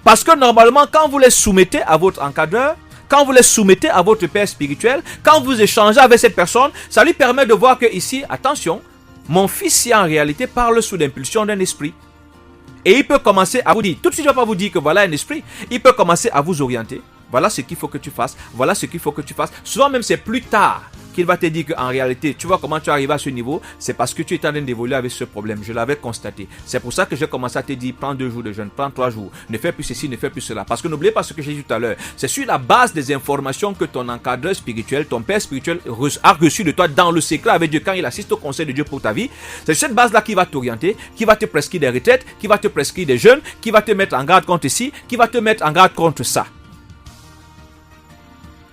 Parce que normalement, quand vous les soumettez à votre encadreur, quand vous les soumettez à votre père spirituel, quand vous échangez avec cette personne, ça lui permet de voir que ici, attention, mon fils ici en réalité parle sous l'impulsion d'un esprit. Et il peut commencer à vous dire, tout de suite je ne vais pas vous dire que voilà un esprit, il peut commencer à vous orienter. Voilà ce qu'il faut que tu fasses, voilà ce qu'il faut que tu fasses. Souvent même c'est plus tard qu'il va te dire qu'en réalité, tu vois comment tu arrives à ce niveau, c'est parce que tu es en train d'évoluer avec ce problème. Je l'avais constaté. C'est pour ça que j'ai commencé à te dire, prends 2 jours de jeûne, prends 3 jours, ne fais plus ceci, ne fais plus cela. Parce que n'oubliez pas ce que j'ai dit tout à l'heure. C'est sur la base des informations que ton encadreur spirituel, ton père spirituel a reçu de toi dans le secret avec Dieu quand il assiste au conseil de Dieu pour ta vie. C'est cette base-là qui va t'orienter, qui va te prescrire des retraites, qui va te prescrire des jeûnes, qui va te mettre en garde contre ci, qui va te mettre en garde contre ça.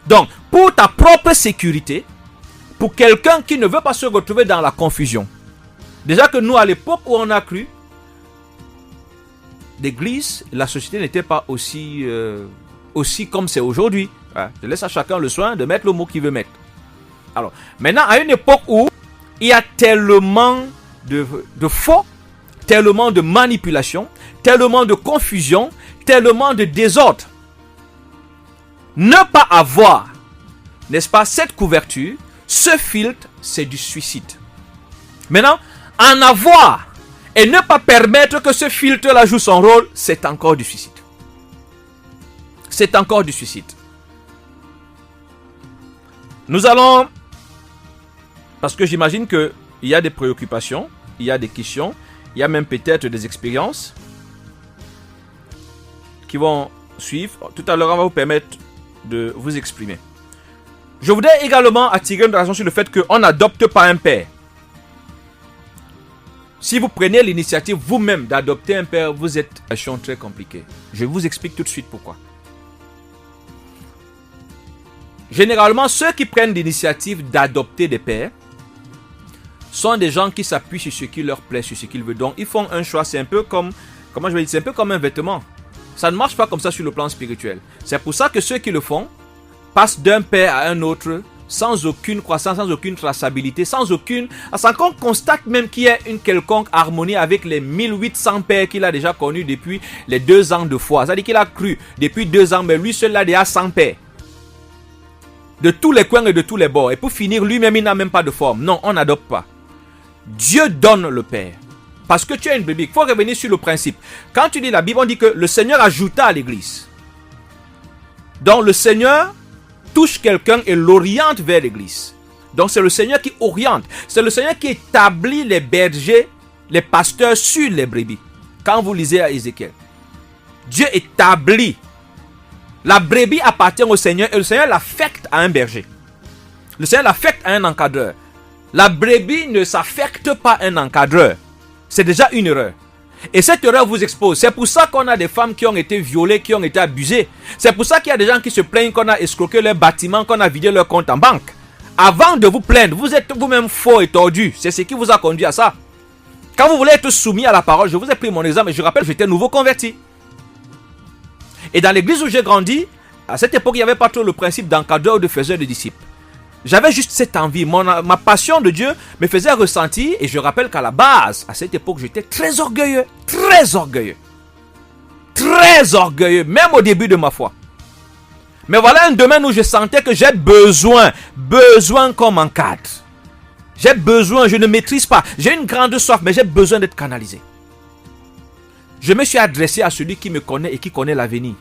Donc, pour ta propre sécurité, pour quelqu'un qui ne veut pas se retrouver dans la confusion, déjà que nous, à l'époque où on a cru, l'église, la société n'était pas aussi comme c'est aujourd'hui. Je laisse à chacun le soin de mettre le mot qu'il veut mettre. Alors, maintenant, à une époque où il y a tellement de faux, tellement de manipulation, tellement de confusion, tellement de désordre, ne pas avoir, n'est-ce pas, cette couverture, ce filtre, c'est du suicide. Maintenant, en avoir et ne pas permettre que ce filtre-là joue son rôle, c'est encore du suicide. C'est encore du suicide. Nous allons, parce que j'imagine qu'il y a des préoccupations, il y a des questions, il y a même peut-être des expériences qui vont suivre. Tout à l'heure, on va vous permettre de vous exprimer. Je voudrais également attirer une attention sur le fait qu'on n'adopte pas un père. Si vous prenez l'initiative vous-même d'adopter un père, vous êtes une situation très compliquée. Je vous explique tout de suite pourquoi. Généralement, ceux qui prennent l'initiative d'adopter des pères sont des gens qui s'appuient sur ce qui leur plaît, sur ce qu'ils veulent. Donc, ils font un choix. C'est un peu comme, comment je vais dire, c'est un peu comme un vêtement. Ça ne marche pas comme ça sur le plan spirituel. C'est pour ça que ceux qui le font passent d'un père à un autre sans aucune croissance, sans aucune traçabilité, sans qu'on constate même qu'il y a une quelconque harmonie avec les 1800 pères qu'il a déjà connus depuis les 2 ans de foi. C'est-à-dire qu'il a cru depuis 2 ans, mais lui seul là déjà 100 pères. De tous les coins et de tous les bords. Et pour finir, lui-même, il n'a même pas de forme. Non, on n'adopte pas. Dieu donne le père. Parce que tu as une brebis. Il faut revenir sur le principe. Quand tu lis la Bible, on dit que le Seigneur ajouta à l'église. Donc le Seigneur touche quelqu'un et l'oriente vers l'église. Donc c'est le Seigneur qui oriente. C'est le Seigneur qui établit les bergers, les pasteurs sur les brebis. Quand vous lisez à Ézéchiel, Dieu établit. La brebis appartient au Seigneur et le Seigneur l'affecte à un berger. Le Seigneur l'affecte à un encadreur. La brebis ne s'affecte pas à un encadreur. C'est déjà une erreur. Et cette erreur vous expose. C'est pour ça qu'on a des femmes qui ont été violées, qui ont été abusées. C'est pour ça qu'il y a des gens qui se plaignent qu'on a escroqué leur bâtiment, qu'on a vidé leur compte en banque. Avant de vous plaindre, vous êtes vous-même faux et tordu. C'est ce qui vous a conduit à ça. Quand vous voulez être soumis à la parole, je vous ai pris mon exemple et je rappelle, j'étais nouveau converti. Et dans l'église où j'ai grandi, à cette époque, il n'y avait pas trop le principe d'encadreur ou de faiseur de disciples. J'avais juste cette envie. Ma passion de Dieu me faisait ressentir. Et je rappelle qu'à la base, à cette époque, j'étais très orgueilleux. Très orgueilleux. Très orgueilleux. Même au début de ma foi. Mais voilà un domaine où je sentais que j'ai besoin qu'on m'encadre. J'ai besoin, je ne maîtrise pas. J'ai une grande soif, mais j'ai besoin d'être canalisé. Je me suis adressé à celui qui me connaît et qui connaît l'avenir.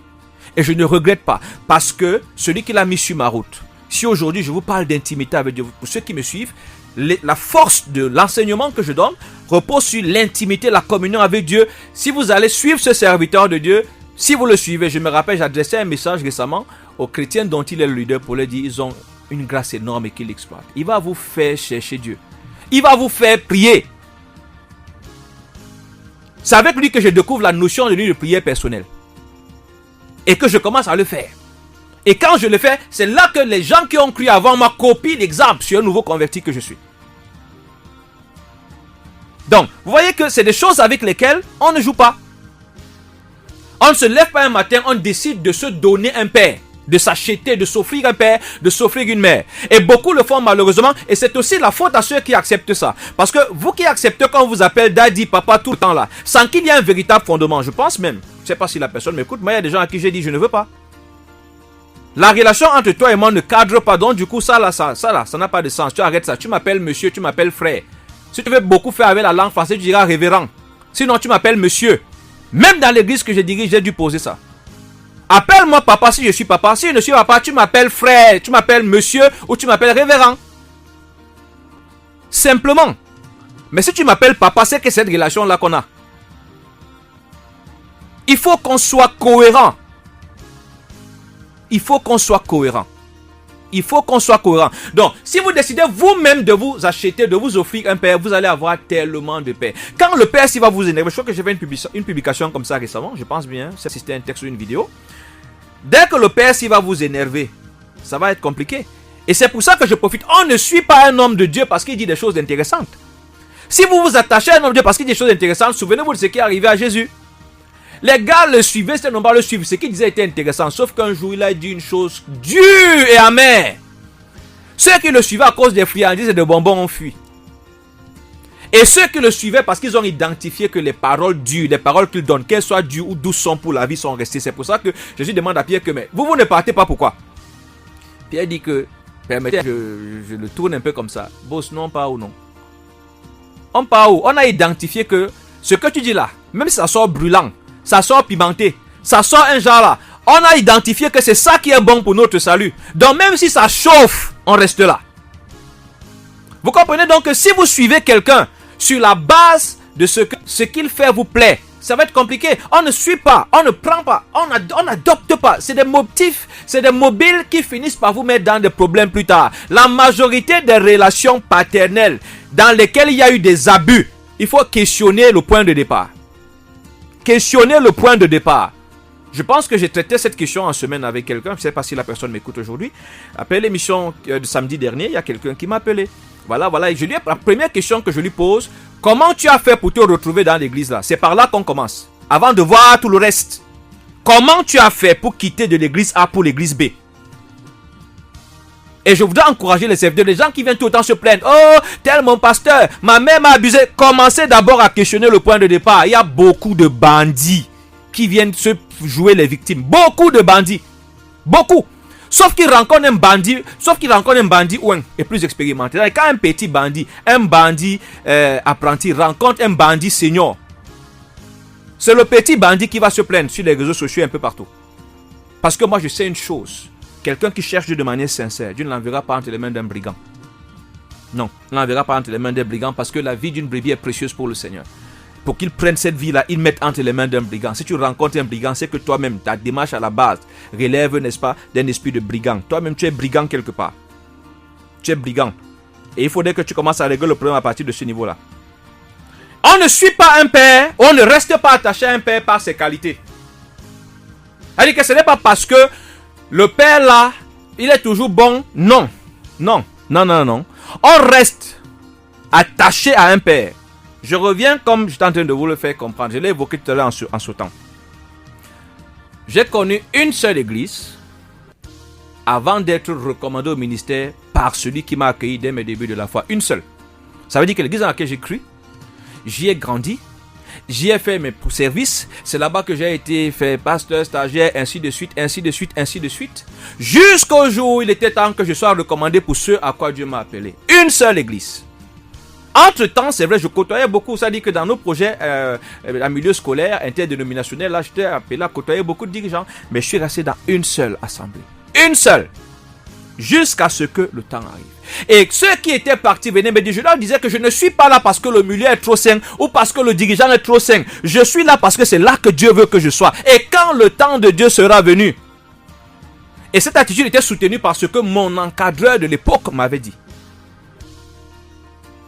Et je ne regrette pas. Parce que celui qui l'a mis sur ma route. Si aujourd'hui je vous parle d'intimité avec Dieu, pour ceux qui me suivent, la force de l'enseignement que je donne repose sur l'intimité, la communion avec Dieu. Si vous allez suivre ce serviteur de Dieu, si vous le suivez, je me rappelle, j'adressais un message récemment aux chrétiens dont il est le leader pour leur dire qu'ils ont une grâce énorme et qu'ils l'exploitent. Il va vous faire chercher Dieu. Il va vous faire prier. C'est avec lui que je découvre la notion de prière personnelle. Et que je commence à le faire. Et quand je le fais, c'est là que les gens qui ont cru avant ma copie l'exemple sur un nouveau converti que je suis. Donc, vous voyez que c'est des choses avec lesquelles on ne joue pas. On ne se lève pas un matin, on décide de se donner un père, de s'acheter, de s'offrir un père, de s'offrir une mère. Et beaucoup le font malheureusement, et c'est aussi la faute à ceux qui acceptent ça. Parce que vous qui acceptez qu'on vous appelle daddy, papa tout le temps là, sans qu'il y ait un véritable fondement, je pense même, je ne sais pas si la personne m'écoute, mais il y a des gens à qui j'ai dit je ne veux pas. La relation entre toi et moi ne cadre pas, donc du coup ça n'a pas de sens. Tu arrêtes ça, tu m'appelles monsieur, tu m'appelles frère. Si tu veux beaucoup faire avec la langue française, tu diras révérend. Sinon tu m'appelles monsieur. Même dans l'église que je dirige, j'ai dû poser ça. Appelle-moi papa si je suis papa. Si je ne suis papa, tu m'appelles frère, tu m'appelles monsieur ou tu m'appelles révérend. Simplement. Mais si tu m'appelles papa, c'est que cette relation-là qu'on a. Il faut qu'on soit cohérent. Il faut qu'on soit cohérent. Il faut qu'on soit cohérent. Donc, si vous décidez vous-même de vous acheter, de vous offrir un père, vous allez avoir tellement de paix. Quand le père, s'il va vous énerver, je crois que j'ai fait une publication comme ça récemment, je pense bien, si c'était un texte ou une vidéo. Dès que le père, s'il va vous énerver, ça va être compliqué. Et c'est pour ça que je profite. On ne suit pas un homme de Dieu parce qu'il dit des choses intéressantes. Si vous vous attachez à un homme de Dieu parce qu'il dit des choses intéressantes, souvenez-vous de ce qui est arrivé à Jésus. Les gars le suivaient, c'était normal de le suivre. Ce qu'il disait était intéressant. Sauf qu'un jour, il a dit une chose dure et amère. Ceux qui le suivaient à cause des friandises et des bonbons ont fui. Et ceux qui le suivaient parce qu'ils ont identifié que les paroles dures, les paroles qu'il donne, qu'elles soient dures ou douces sont pour la vie, sont restées. C'est pour ça que Jésus demande à Pierre que, mais vous ne partez pas, pourquoi? Pierre dit que, permettez, je le tourne un peu comme ça. Boss, non, pas ou non. On part où? On a identifié que ce que tu dis là, même si ça sort brûlant, ça sort pimenté, ça sort un genre là, on a identifié que c'est ça qui est bon pour notre salut. Donc même si ça chauffe, on reste là. Vous comprenez donc que si vous suivez quelqu'un sur la base de ce qu'il fait vous plaît, ça va être compliqué. On ne suit pas, on ne prend pas, on n'adopte pas. C'est des motifs, c'est des mobiles qui finissent par vous mettre dans des problèmes plus tard. La majorité des relations paternelles dans lesquelles il y a eu des abus, il faut questionner le point de départ. Questionner le point de départ. Je pense que j'ai traité cette question en semaine avec quelqu'un. Je ne sais pas si la personne m'écoute aujourd'hui. Après l'émission de samedi dernier, il y a quelqu'un qui m'a appelé. Voilà. Et je lui ai, la première question que je lui pose, comment tu as fait pour te retrouver dans l'église là? C'est par là qu'on commence. Avant de voir tout le reste. Comment tu as fait pour quitter de l'église A pour l'église B? Et je voudrais encourager les serviteurs, les gens qui viennent tout le temps se plaindre. Oh, tel mon pasteur, ma mère m'a abusé. Commencez d'abord à questionner le point de départ. Il y a beaucoup de bandits qui viennent se jouer les victimes. Beaucoup de bandits. Beaucoup. Sauf qu'ils rencontrent un bandit ou un est plus expérimenté. Quand un petit bandit, un bandit apprenti rencontre un bandit senior, c'est le petit bandit qui va se plaindre sur les réseaux sociaux un peu partout. Parce que moi je sais une chose. Quelqu'un qui cherche Dieu de manière sincère, Dieu ne l'enverra pas entre les mains d'un brigand. Non, ne l'enverra pas entre les mains d'un brigand parce que la vie d'une brebis est précieuse pour le Seigneur. Pour qu'il prenne cette vie-là, il met entre les mains d'un brigand. Si tu rencontres un brigand, c'est que toi-même, ta démarche à la base relève, n'est-ce pas, d'un esprit de brigand. Toi-même, tu es brigand quelque part. Tu es brigand. Et il faudrait que tu commences à régler le problème à partir de ce niveau-là. On ne suit pas un père, on ne reste pas attaché à un père par ses qualités. C'est-à-dire que ce n'est pas parce que le père là, il est toujours bon. Non. On reste attaché à un père. Je reviens comme j'étais en train de vous le faire comprendre. Je l'ai évoqué tout à l'heure en sautant. J'ai connu une seule église avant d'être recommandé au ministère par celui qui m'a accueilli dès mes débuts de la foi. Une seule. Ça veut dire que l'église dans laquelle j'ai cru, j'y ai grandi, j'y ai fait mes services. C'est là-bas que j'ai été fait pasteur, stagiaire, ainsi de suite. Jusqu'au jour où il était temps que je sois recommandé pour ce à quoi Dieu m'a appelé. Une seule église. Entre-temps, c'est vrai, je côtoyais beaucoup. Ça dit que dans nos projets en milieu scolaire, interdénominationnel, là, j'étais appelé à côtoyer beaucoup de dirigeants. Mais je suis resté dans une seule assemblée. Une seule. Jusqu'à ce que le temps arrive. Et ceux qui étaient partis venaient me dire, je leur disais que je ne suis pas là parce que le milieu est trop sain ou parce que le dirigeant est trop sain. Je suis là parce que c'est là que Dieu veut que je sois. Et quand le temps de Dieu sera venu. Et cette attitude était soutenue par ce que mon encadreur de l'époque m'avait dit.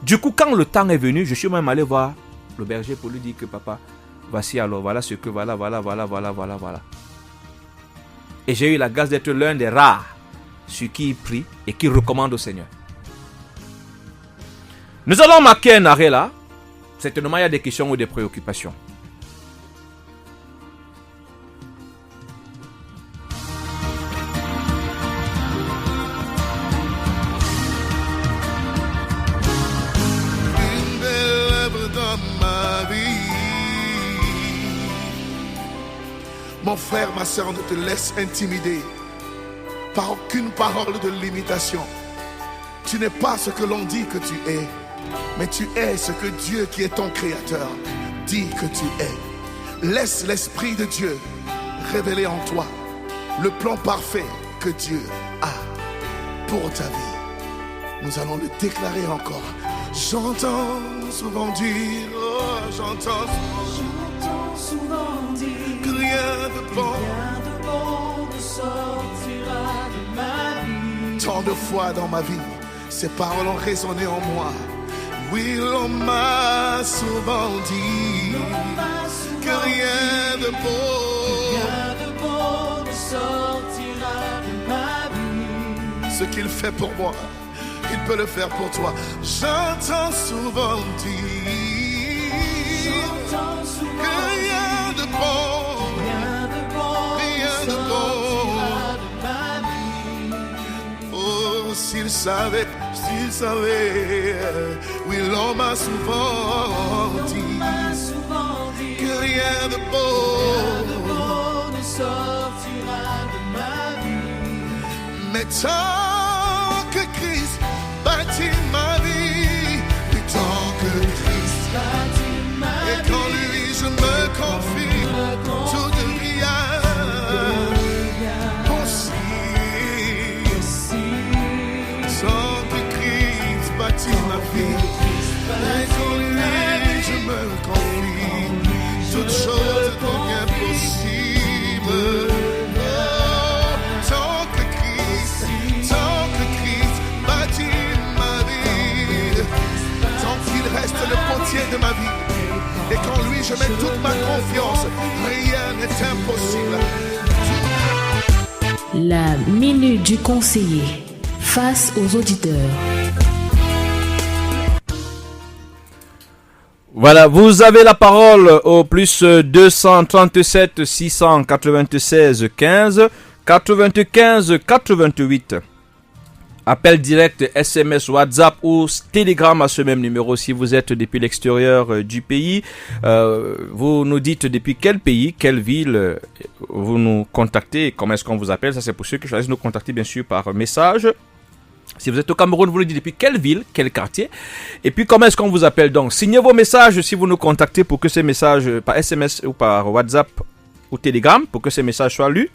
Du coup, quand le temps est venu, je suis même allé voir le berger pour lui dire que papa, voici alors, voilà ce que, voilà. Et j'ai eu la grâce d'être l'un des rares sur qui il prie et qui recommande au Seigneur. Nous allons marquer un arrêt là. Certainement, il y a des questions ou des préoccupations. Mon frère, ma soeur, ne te laisse intimider par aucune parole de limitation. Tu n'es pas ce que l'on dit que tu es, mais tu es ce que Dieu, qui est ton créateur, dit que tu es. Laisse l'Esprit de Dieu révéler en toi le plan parfait que Dieu a pour ta vie. Nous allons le déclarer encore. J'entends souvent dire, oh, j'entends souvent dire que rien de bon ne sortira de ma vie. Tant de fois dans ma vie, ces paroles ont résonné en moi. Oui, l'on m'a souvent dit que rien de bon ne sortira de ma vie. Ce qu'il fait pour moi, il peut le faire pour toi. J'entends souvent dire que rien de bon de ma vie. Oh, s'il savait, oui, l'on m'a souvent dit que rien de beau ne sortira de ma vie. Mais tant que Christ bâtit ma vie, et tant que Christ bâtit ma et quand lui je me confie, tout devient possible. Tant que Christ bâtit ma vie, et quand lui je me confie, toute chose devient possible. Tant que Christ bâtit ma vie, tant qu'il reste le potier de ma vie, et quand lui je mets toute ma confiance, rien n'est impossible. La minute du conseiller face aux auditeurs. Voilà, vous avez la parole au plus 237 696 15 95 88. Appel direct, SMS, WhatsApp ou Telegram à ce même numéro si vous êtes depuis l'extérieur du pays. Vous nous dites depuis quel pays, quelle ville vous nous contactez et comment est-ce qu'on vous appelle. Ça c'est pour ceux qui choisissent de nous contacter bien sûr par message. Si vous êtes au Cameroun, vous nous dites depuis quelle ville, quel quartier. Et puis comment est-ce qu'on vous appelle donc. Signez vos messages si vous nous contactez pour que ces messages par SMS ou par WhatsApp ou Telegram, pour que ces messages soient lus.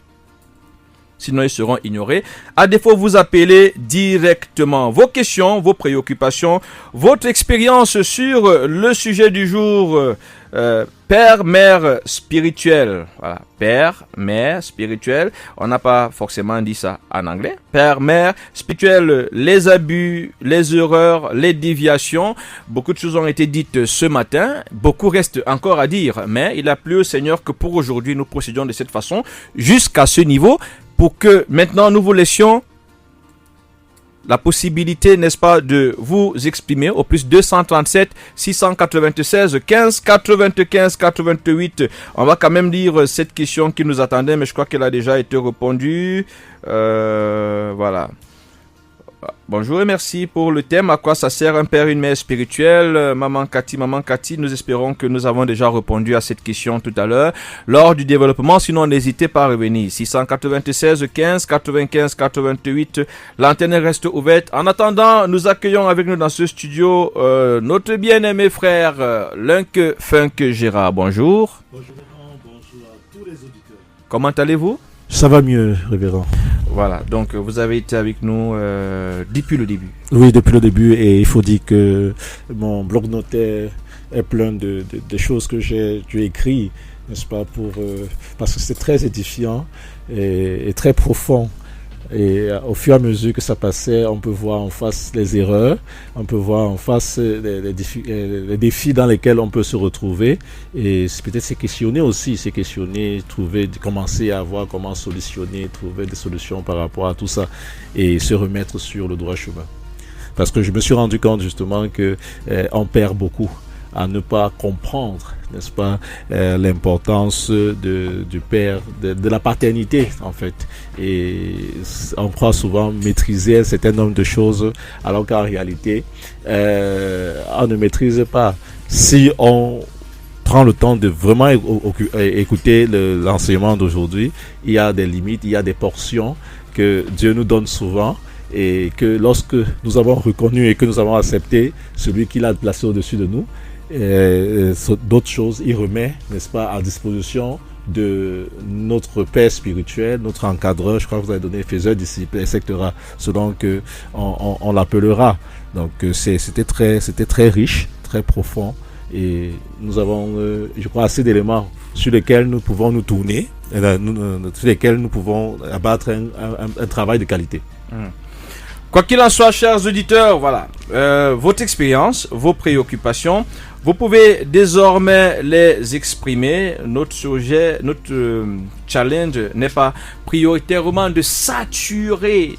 Sinon, ils seront ignorés. À défaut, vous appelez directement vos questions, vos préoccupations, votre expérience sur le sujet du jour. Père, mère spirituel. Voilà. Père, mère spirituel. On n'a pas forcément dit ça en anglais. Père, mère spirituel. Les abus, les erreurs, les déviations. Beaucoup de choses ont été dites ce matin. Beaucoup reste encore à dire. Mais il a plu au Seigneur que pour aujourd'hui, nous procédions de cette façon jusqu'à ce niveau. Pour que maintenant nous vous laissions la possibilité, n'est-ce pas, de vous exprimer au plus 237 696 15 95 88. On va quand même lire cette question qui nous attendait, mais je crois qu'elle a déjà été répondue. Voilà. Bonjour et merci pour le thème. À quoi ça sert un père, une mère spirituelle? Maman Cathy, nous espérons que nous avons déjà répondu à cette question tout à l'heure lors du développement. Sinon, n'hésitez pas à revenir. 696 15 95 88. L'antenne reste ouverte. En attendant, nous accueillons avec nous dans ce studio notre bien-aimé frère Lunk Funk Gérard. Bonjour. Bonjour à tous les auditeurs. Comment allez-vous? Ça va mieux, révérend. Voilà, donc vous avez été avec nous depuis le début. Oui, depuis le début, et il faut dire que mon bloc-notes est plein de choses que j'ai écrit, n'est-ce pas, parce que c'est très édifiant et très profond. Et au fur et à mesure que ça passait, on peut voir en face les erreurs, on peut voir en face les défis dans lesquels on peut se retrouver. Et peut-être se questionner aussi, commencer à voir comment solutionner, trouver des solutions par rapport à tout ça et se remettre sur le droit chemin. Parce que je me suis rendu compte justement que on perd beaucoup à ne pas comprendre, n'est-ce pas, l'importance du père, de la paternité en fait. Et on croit souvent maîtriser un certain nombre de choses, alors qu'en réalité, on ne maîtrise pas. Si on prend le temps de vraiment écouter l'enseignement d'aujourd'hui, il y a des limites, il y a des portions que Dieu nous donne souvent, et que lorsque nous avons reconnu et que nous avons accepté celui qu'il a placé au-dessus de nous, d'autres choses, il remet, n'est-ce pas, à disposition de notre père spirituel, notre encadreur. Je crois que vous avez donné faiseur, disciple, etc. selon que on l'appellera. Donc c'était très riche, très profond, et nous avons, je crois, assez d'éléments sur lesquels nous pouvons nous tourner, sur lesquels nous pouvons abattre un travail de qualité. Quoi qu'il en soit, chers auditeurs, voilà, votre expérience, vos préoccupations, vous pouvez désormais les exprimer. Notre sujet, notre challenge n'est pas prioritairement de saturer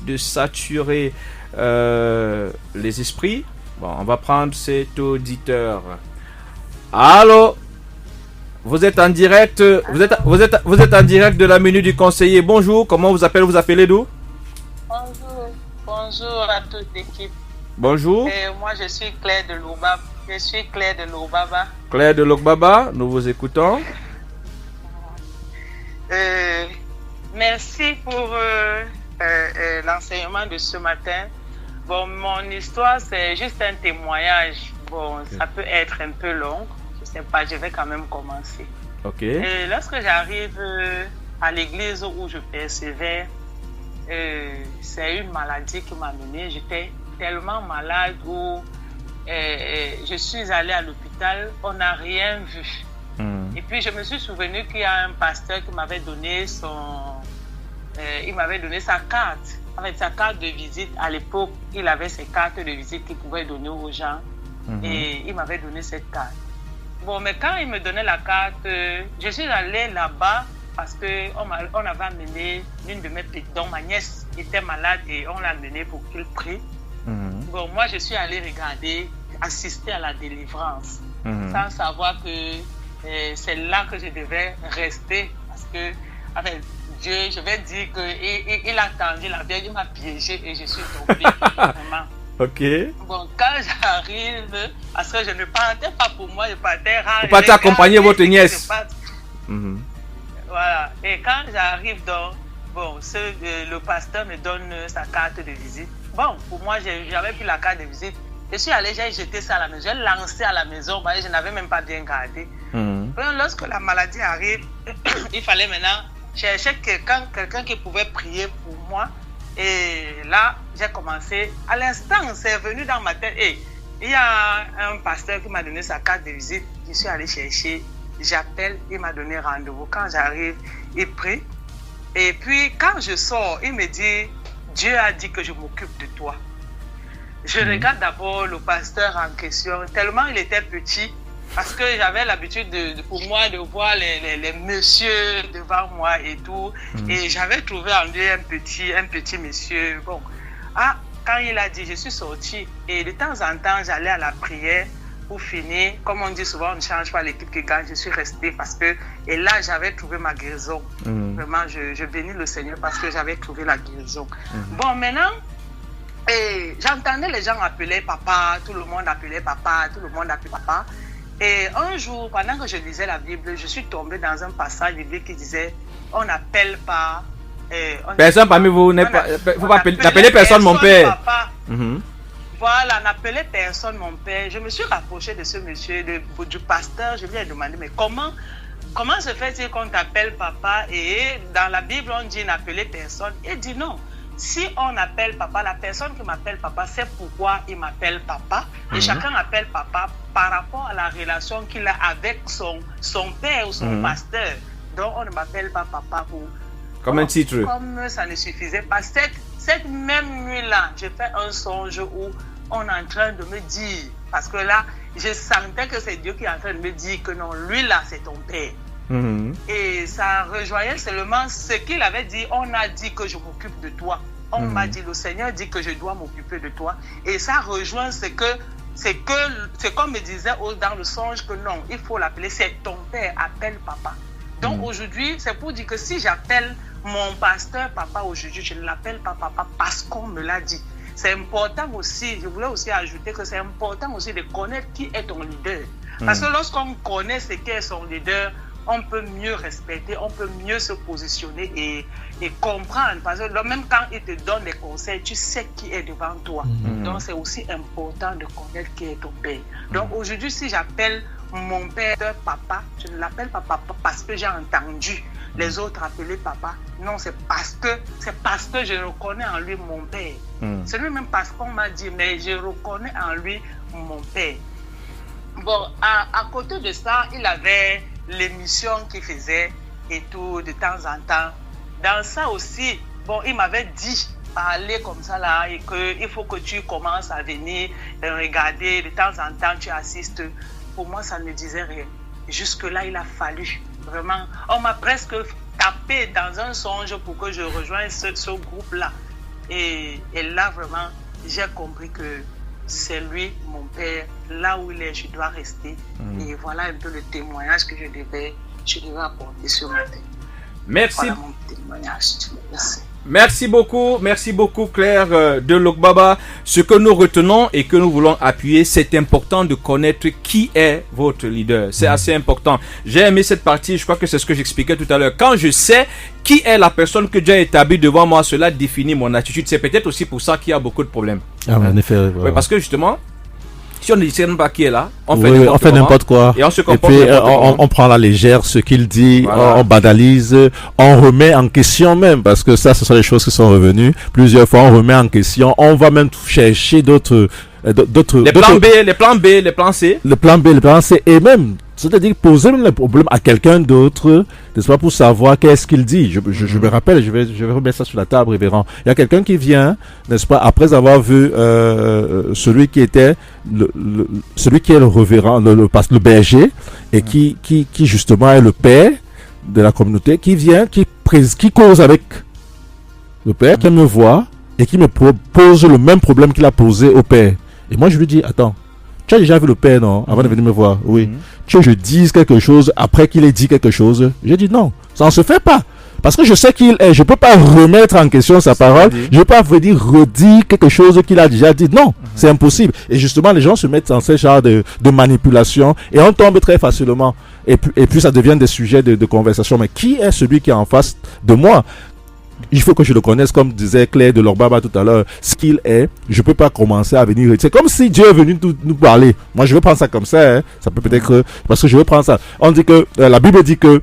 les esprits. Bon, on va prendre cet auditeur. Allô? Vous êtes en direct, vous êtes en direct de la minute du conseiller. Bonjour, comment vous appelez d'où? Bonjour à toute l'équipe. Bonjour. Moi, je suis Claire de Loubaba. Claire de Logbaba, nous vous écoutons. Merci pour l'enseignement de ce matin. Bon, mon histoire, c'est juste un témoignage. Bon, ça peut être un peu long. Je sais pas, je vais quand même commencer. Ok. Lorsque j'arrive à l'église où je persévère, c'est une maladie qui m'a menée. J'étais tellement malade où je suis allée à l'hôpital, on n'a rien vu. Et puis je me suis souvenu qu'il y a un pasteur qui m'avait donné sa carte. En fait, sa carte de visite. À l'époque, il avait ses cartes de visite qu'il pouvait donner aux gens. Et il m'avait donné cette carte. Bon, mais quand il me donnait la carte, je suis allée là-bas parce qu'on avait amené l'une de mes petites, dont ma nièce était malade, et on l'a amenée pour qu'il prie. Bon, moi, je suis allée regarder, assister à la délivrance, sans savoir que c'est là que je devais rester, parce que, enfin, Dieu, je vais dire qu'il a tendu la Vierge, il m'a piégé et je suis tombée, vraiment. Ok. Bon, quand j'arrive, parce que je ne partais pas pour moi, je partais rare. Vous partez accompagner votre nièce. Voilà. Et quand j'arrive le pasteur me donne sa carte de visite. Bon, pour moi, j'avais pris la carte de visite. Je suis allée, j'ai jeté ça à la maison, j'ai lancé à la maison, je n'avais même pas bien gardé. Lorsque la maladie arrive, il fallait maintenant chercher quelqu'un qui pouvait prier pour moi. Et là, j'ai commencé. À l'instant, c'est venu dans ma tête. Et il y a un pasteur qui m'a donné sa carte de visite. Je suis allée chercher. J'appelle, il m'a donné rendez-vous. Quand j'arrive, il prie. Et puis, quand je sors, il me dit, Dieu a dit que je m'occupe de toi. Je regarde d'abord le pasteur en question, tellement il était petit, parce que j'avais l'habitude pour moi de voir les messieurs devant moi et tout. Et j'avais trouvé en lui un petit monsieur. Bon, quand il a dit, je suis sortie. Et de temps en temps, j'allais à la prière pour finir. Comme on dit souvent, on ne change pas l'équipe qui gagne. Je suis restée parce que, et là, j'avais trouvé ma guérison. Vraiment, je bénis le Seigneur parce que j'avais trouvé la guérison. Bon, maintenant, j'entendais les gens appeler papa, tout le monde appelait papa, Et un jour, pendant que je lisais la Bible, je suis tombée dans un passage biblique qui disait, on n'appelle pas... personne parmi vous n'est pas... Faut pas n'appeler personne mon père. Voilà, n'appelez personne mon père. Je me suis rapprochée de ce monsieur, du pasteur. Je lui ai demandé, mais comment se fait-il qu'on t'appelle papa? Et dans la Bible, on dit n'appeler personne. Il dit non. Si on appelle papa, la personne qui m'appelle papa, c'est pourquoi il m'appelle papa. Et chacun appelle papa par rapport à la relation qu'il a avec son père ou son pasteur. Donc on ne m'appelle pas papa comme un titre. Comme ça ne suffisait pas. Cette même nuit-là, j'ai fait un songe où on est en train de me dire, parce que là, je sentais que c'est Dieu qui est en train de me dire que non, lui là, c'est ton père. Et ça rejoignait seulement ce qu'il avait dit. On a dit que je m'occupe de toi. On m'a dit, le Seigneur dit que je dois m'occuper de toi. Et ça rejoint ce qu'on me disait dans le songe, que non, il faut l'appeler, c'est ton père, appelle papa. Donc aujourd'hui, c'est pour dire que si j'appelle mon pasteur papa aujourd'hui, je ne l'appelle pas papa parce qu'on me l'a dit. C'est important aussi, je voulais aussi ajouter que c'est important aussi de connaître qui est ton leader. Parce que lorsqu'on connaît ce qu'est son leader, on peut mieux respecter, on peut mieux se positionner et comprendre. Parce que même quand il te donne des conseils, tu sais qui est devant toi. Donc c'est aussi important de connaître qui est ton père. Donc aujourd'hui, si j'appelle mon père papa, je ne l'appelle pas papa parce que j'ai entendu les autres appeler papa. Non, c'est parce que je reconnais en lui mon père. C'est lui-même parce qu'on m'a dit, mais je reconnais en lui mon père. Bon, à côté de ça, il avait l'émission qu'il faisait et tout de temps en temps. Dans ça aussi, bon, il m'avait dit, parler comme ça là, et qu'il faut que tu commences à venir regarder, de temps en temps tu assistes. Pour moi, ça ne me disait rien. Jusque-là, il a fallu. Vraiment, on m'a presque tapé dans un songe pour que je rejoigne ce groupe-là. Et là, vraiment, j'ai compris que c'est lui, mon père, là où il est, je dois rester. Et voilà un peu le témoignage que je devais apporter ce matin. Merci. Voilà mon témoignage. Merci. Merci beaucoup Claire de Lokbaba. Ce que nous retenons et que nous voulons appuyer, c'est important de connaître qui est votre leader. C'est assez important. J'ai aimé cette partie, je crois que c'est ce que j'expliquais tout à l'heure. Quand je sais qui est la personne que Dieu a établie devant moi, cela définit mon attitude. C'est peut-être aussi pour ça qu'il y a beaucoup de problèmes. En effet. Voilà. Oui, parce que justement, si on ne sait même pas qui est là, on fait n'importe quoi. Et on se comporte et puis on prend à la légère ce qu'il dit, voilà. On banalise, on remet en question même, parce que ça, ce sont les choses qui sont revenues. Plusieurs fois, on remet en question, on va même chercher d'autres... Les plans B, les plans B, les plans C. Le plan B, le plan C, et même, c'est-à-dire poser même le problème à quelqu'un d'autre, n'est-ce pas, pour savoir qu'est-ce qu'il dit. Je me rappelle, je vais remettre ça sur la table, révérend. Il y a quelqu'un qui vient, n'est-ce pas, après avoir vu celui qui était celui qui est le révérend, le berger, et qui justement est le père de la communauté, qui vient, qui cause avec le père, qui me voit et qui me pose le même problème qu'il a posé au père. Et moi, je lui dis, attends, tu as déjà vu le père, non? Avant de venir me voir. Oui. Tu veux que je dise quelque chose après qu'il ait dit quelque chose? J'ai dit non, ça ne se fait pas. Parce que je sais qu'il est, je ne peux pas remettre en question sa parole. Je ne peux pas venir redire quelque chose qu'il a déjà dit. Non, c'est impossible. Et justement, les gens se mettent dans ce genre de manipulation et on tombe très facilement. Et puis ça devient des sujets de conversation. Mais qui est celui qui est en face de moi? Il faut que je le connaisse, comme disait Claire de Lokbaba tout à l'heure, ce qu'il est. Je ne peux pas commencer à venir. C'est comme si Dieu est venu nous parler. Moi, je veux prendre ça comme ça. Ça peut peut-être... Parce que je veux prendre ça. On dit que... la Bible dit que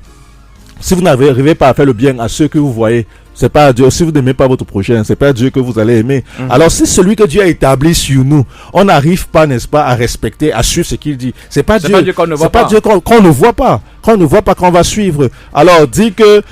si vous n'arrivez pas à faire le bien à ceux que vous voyez, c'est pas Dieu. Si vous n'aimez pas votre prochain, c'est pas Dieu que vous allez aimer. Alors, si celui que Dieu a établi sur nous, on n'arrive pas, n'est-ce pas, à respecter, à suivre ce qu'il dit. C'est pas Dieu qu'on ne voit pas. C'est pas Dieu qu'on ne voit pas. Qu'on ne voit pas, qu'on va suivre. Alors, dit que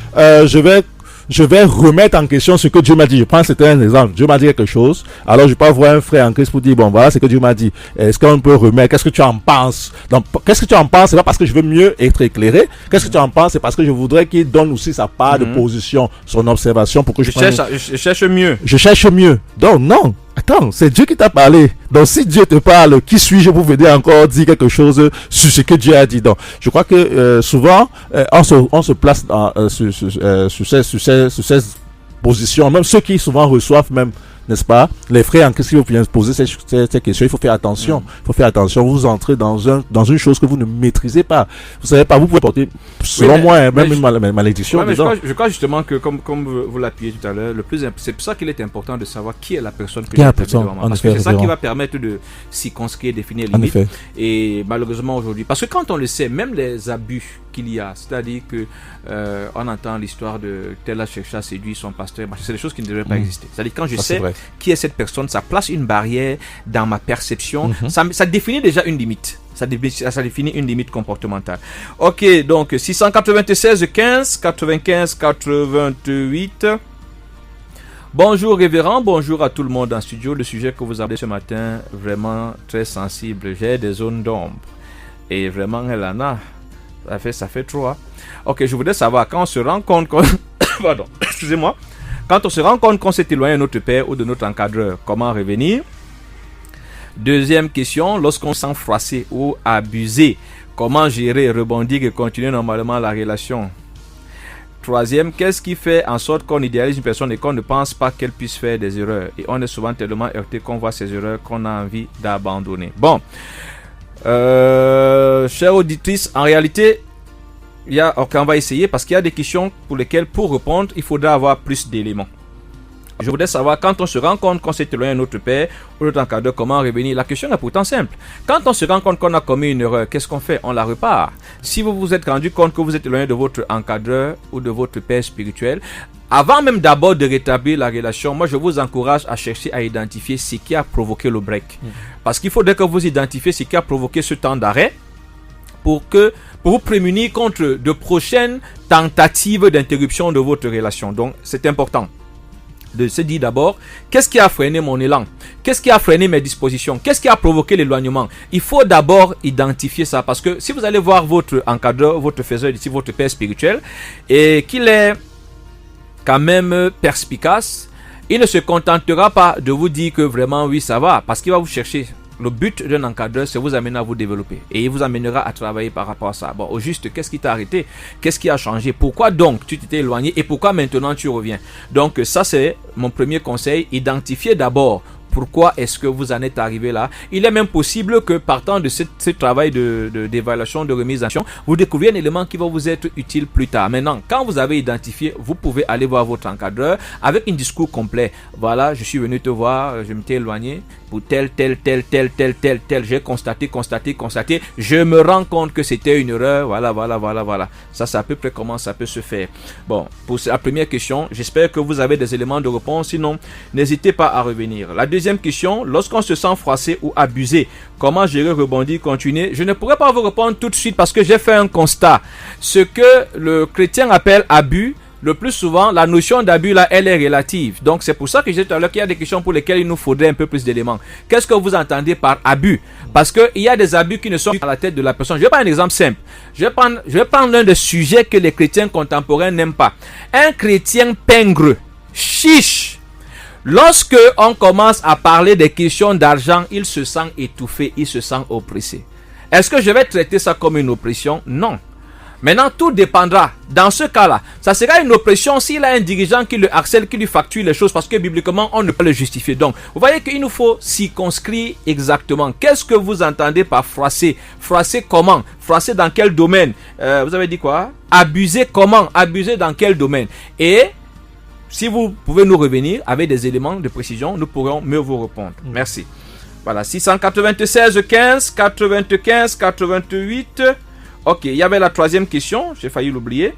je vais remettre en question ce que Dieu m'a dit. Je prends un exemple. Dieu m'a dit quelque chose. Alors, je peux avoir un frère en Christ pour dire, bon, voilà ce que Dieu m'a dit. Est-ce qu'on peut remettre? Qu'est-ce que tu en penses? Donc, qu'est-ce que tu en penses? C'est pas parce que je veux mieux être éclairé. Qu'est-ce que tu en penses? C'est parce que je voudrais qu'il donne aussi sa part de position, son observation pour que je cherche mieux. Je cherche mieux. Donc, non. Attends, c'est Dieu qui t'a parlé. Donc, si Dieu te parle, qui suis-je pour venir encore dire quelque chose sur ce que Dieu a dit? Donc, je crois que souvent, on se place sur ces positions. Même ceux qui souvent reçoivent même, n'est-ce pas, les frères en Christ qui viennent poser ces questions, il faut faire attention. Il faut faire attention. Vous entrez dans une chose que vous ne maîtrisez pas. Vous savez pas, vous pouvez porter, selon moi, même une malédiction. Je crois justement que, comme vous l'appuyez tout à l'heure, c'est pour ça qu'il est important de savoir qui est la personne que j'ai devant moi. Parce que c'est ça qui va permettre de circonscrire, définir les limites. Et malheureusement aujourd'hui, parce que quand on le sait, même les abus qu'il y a, c'est-à-dire que on entend l'histoire de tel a cherché à séduire son pasteur, c'est des choses qui ne devraient pas exister. C'est-à-dire quand je sais qui est cette personne, ça place une barrière dans ma perception, ça définit déjà une limite. Ça définit une limite comportementale. Ok, donc 696 15 95 88. Bonjour révérend, bonjour à tout le monde en studio. Le sujet que vous avez ce matin, vraiment très sensible. J'ai des zones d'ombre. Et vraiment, elle en a. Ça fait trop. Hein? Ok, je voudrais savoir, quand on se rend compte pardon, excusez-moi. Quand on se rend compte qu'on s'est éloigné de notre père ou de notre encadreur, comment revenir? Deuxième question, lorsqu'on se sent froissé ou abusé, comment gérer, rebondir et continuer normalement la relation? Troisième, qu'est-ce qui fait en sorte qu'on idéalise une personne et qu'on ne pense pas qu'elle puisse faire des erreurs? Et on est souvent tellement heurté qu'on voit ces erreurs qu'on a envie d'abandonner. Bon, chère auditrice, en réalité, on va essayer parce qu'il y a des questions pour lesquelles, pour répondre, il faudra avoir plus d'éléments. Je voudrais savoir, quand on se rend compte qu'on s'est éloigné de notre père ou notre encadreur, comment revenir? La question est pourtant simple. Quand on se rend compte qu'on a commis une erreur, qu'est-ce qu'on fait? On la repart. Si vous vous êtes rendu compte que vous êtes éloigné de votre encadreur ou de votre père spirituel, avant même d'abord de rétablir la relation, moi je vous encourage à chercher à identifier ce qui a provoqué le break. Parce qu'il faudrait que vous identifiez ce qui a provoqué ce temps d'arrêt pour vous prémunir contre de prochaines tentatives d'interruption de votre relation. Donc c'est important de se dire d'abord, qu'est-ce qui a freiné mon élan? Qu'est-ce qui a freiné mes dispositions? Qu'est-ce qui a provoqué l'éloignement? Il faut d'abord identifier ça, parce que si vous allez voir votre encadreur, votre faiseur d'ici, votre père spirituel, et qu'il est quand même perspicace, il ne se contentera pas de vous dire que vraiment oui ça va, parce qu'il va vous chercher. Le but d'un encadreur, c'est vous amener à vous développer. Et il vous amènera à travailler par rapport à ça. Bon, au juste, qu'est-ce qui t'a arrêté? Qu'est-ce qui a changé? Pourquoi donc tu t'étais éloigné? Et pourquoi maintenant tu reviens? Donc ça, c'est mon premier conseil. Identifiez d'abord pourquoi est-ce que vous en êtes arrivé là. Il est même possible que partant de ce travail d'évaluation, de remise en action, vous découvriez un élément qui va vous être utile plus tard. Maintenant, quand vous avez identifié, vous pouvez aller voir votre encadreur avec un discours complet. Voilà, je suis venu te voir, je m'étais éloigné pour tel. J'ai constaté. Je me rends compte que c'était une erreur. Voilà. Ça, c'est à peu près comment ça peut se faire. Bon, pour la première question, j'espère que vous avez des éléments de réponse. Sinon, n'hésitez pas à revenir. La deuxième question, lorsqu'on se sent froissé ou abusé, comment gérer, rebondir, continuer? Je ne pourrais pas vous répondre tout de suite parce que j'ai fait un constat. Ce que le chrétien appelle abus, le plus souvent, la notion d'abus là, elle est relative. Donc c'est pour ça que j'ai dit tout à l'heure qu'il y a des questions pour lesquelles il nous faudrait un peu plus d'éléments. Qu'est-ce que vous entendez par abus? Parce qu'il y a des abus qui ne sont pas à la tête de la personne. Je vais prendre un exemple simple. Je vais prendre l'un des sujets que les chrétiens contemporains n'aiment pas. Un chrétien pingre, chiche. Lorsque on commence à parler des questions d'argent, il se sent étouffé, il se sent oppressé. Est-ce que je vais traiter ça comme une oppression? Non. Maintenant, tout dépendra. Dans ce cas-là, ça sera une oppression s'il a un dirigeant qui le harcèle, qui lui facture les choses, parce que bibliquement, on ne peut le justifier. Donc, vous voyez qu'il nous faut circonscrire exactement. Qu'est-ce que vous entendez par froisser? Froisser comment? Froisser dans quel domaine? Vous avez dit quoi? Abuser comment? Abuser dans quel domaine? Et si vous pouvez nous revenir avec des éléments de précision, nous pourrons mieux vous répondre. Merci. Voilà, 696 15 95 88. Ok, il y avait la troisième question, j'ai failli l'oublier.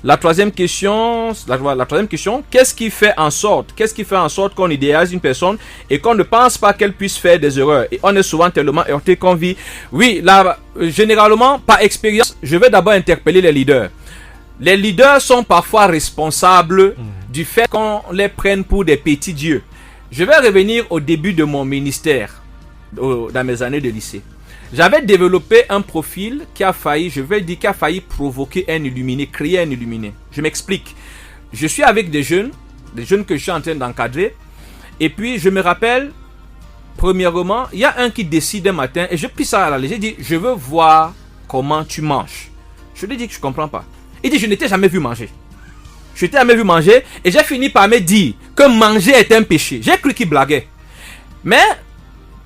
La troisième question, qu'est-ce qui fait en sorte qu'on idéalise une personne et qu'on ne pense pas qu'elle puisse faire des erreurs? Et on est souvent tellement heurté qu'on vit. Oui, là, généralement, par expérience, je vais d'abord interpeller les leaders. Les leaders sont parfois responsables du fait qu'on les prenne pour des petits dieux. Je vais revenir au début de mon ministère, dans mes années de lycée. J'avais développé un profil qui a failli provoquer un illuminé, créer un illuminé. Je m'explique. Je suis avec des jeunes que je suis en train d'encadrer. Et puis, je me rappelle, premièrement, il y a un qui décide un matin, et je pris ça à la légère, j'ai dit, je veux voir comment tu manges. Je lui ai dit que je ne comprends pas. Il dit, je n'étais jamais vu manger. Je n'étais jamais vu manger, et j'ai fini par me dire que manger est un péché. J'ai cru qu'il blaguait. Mais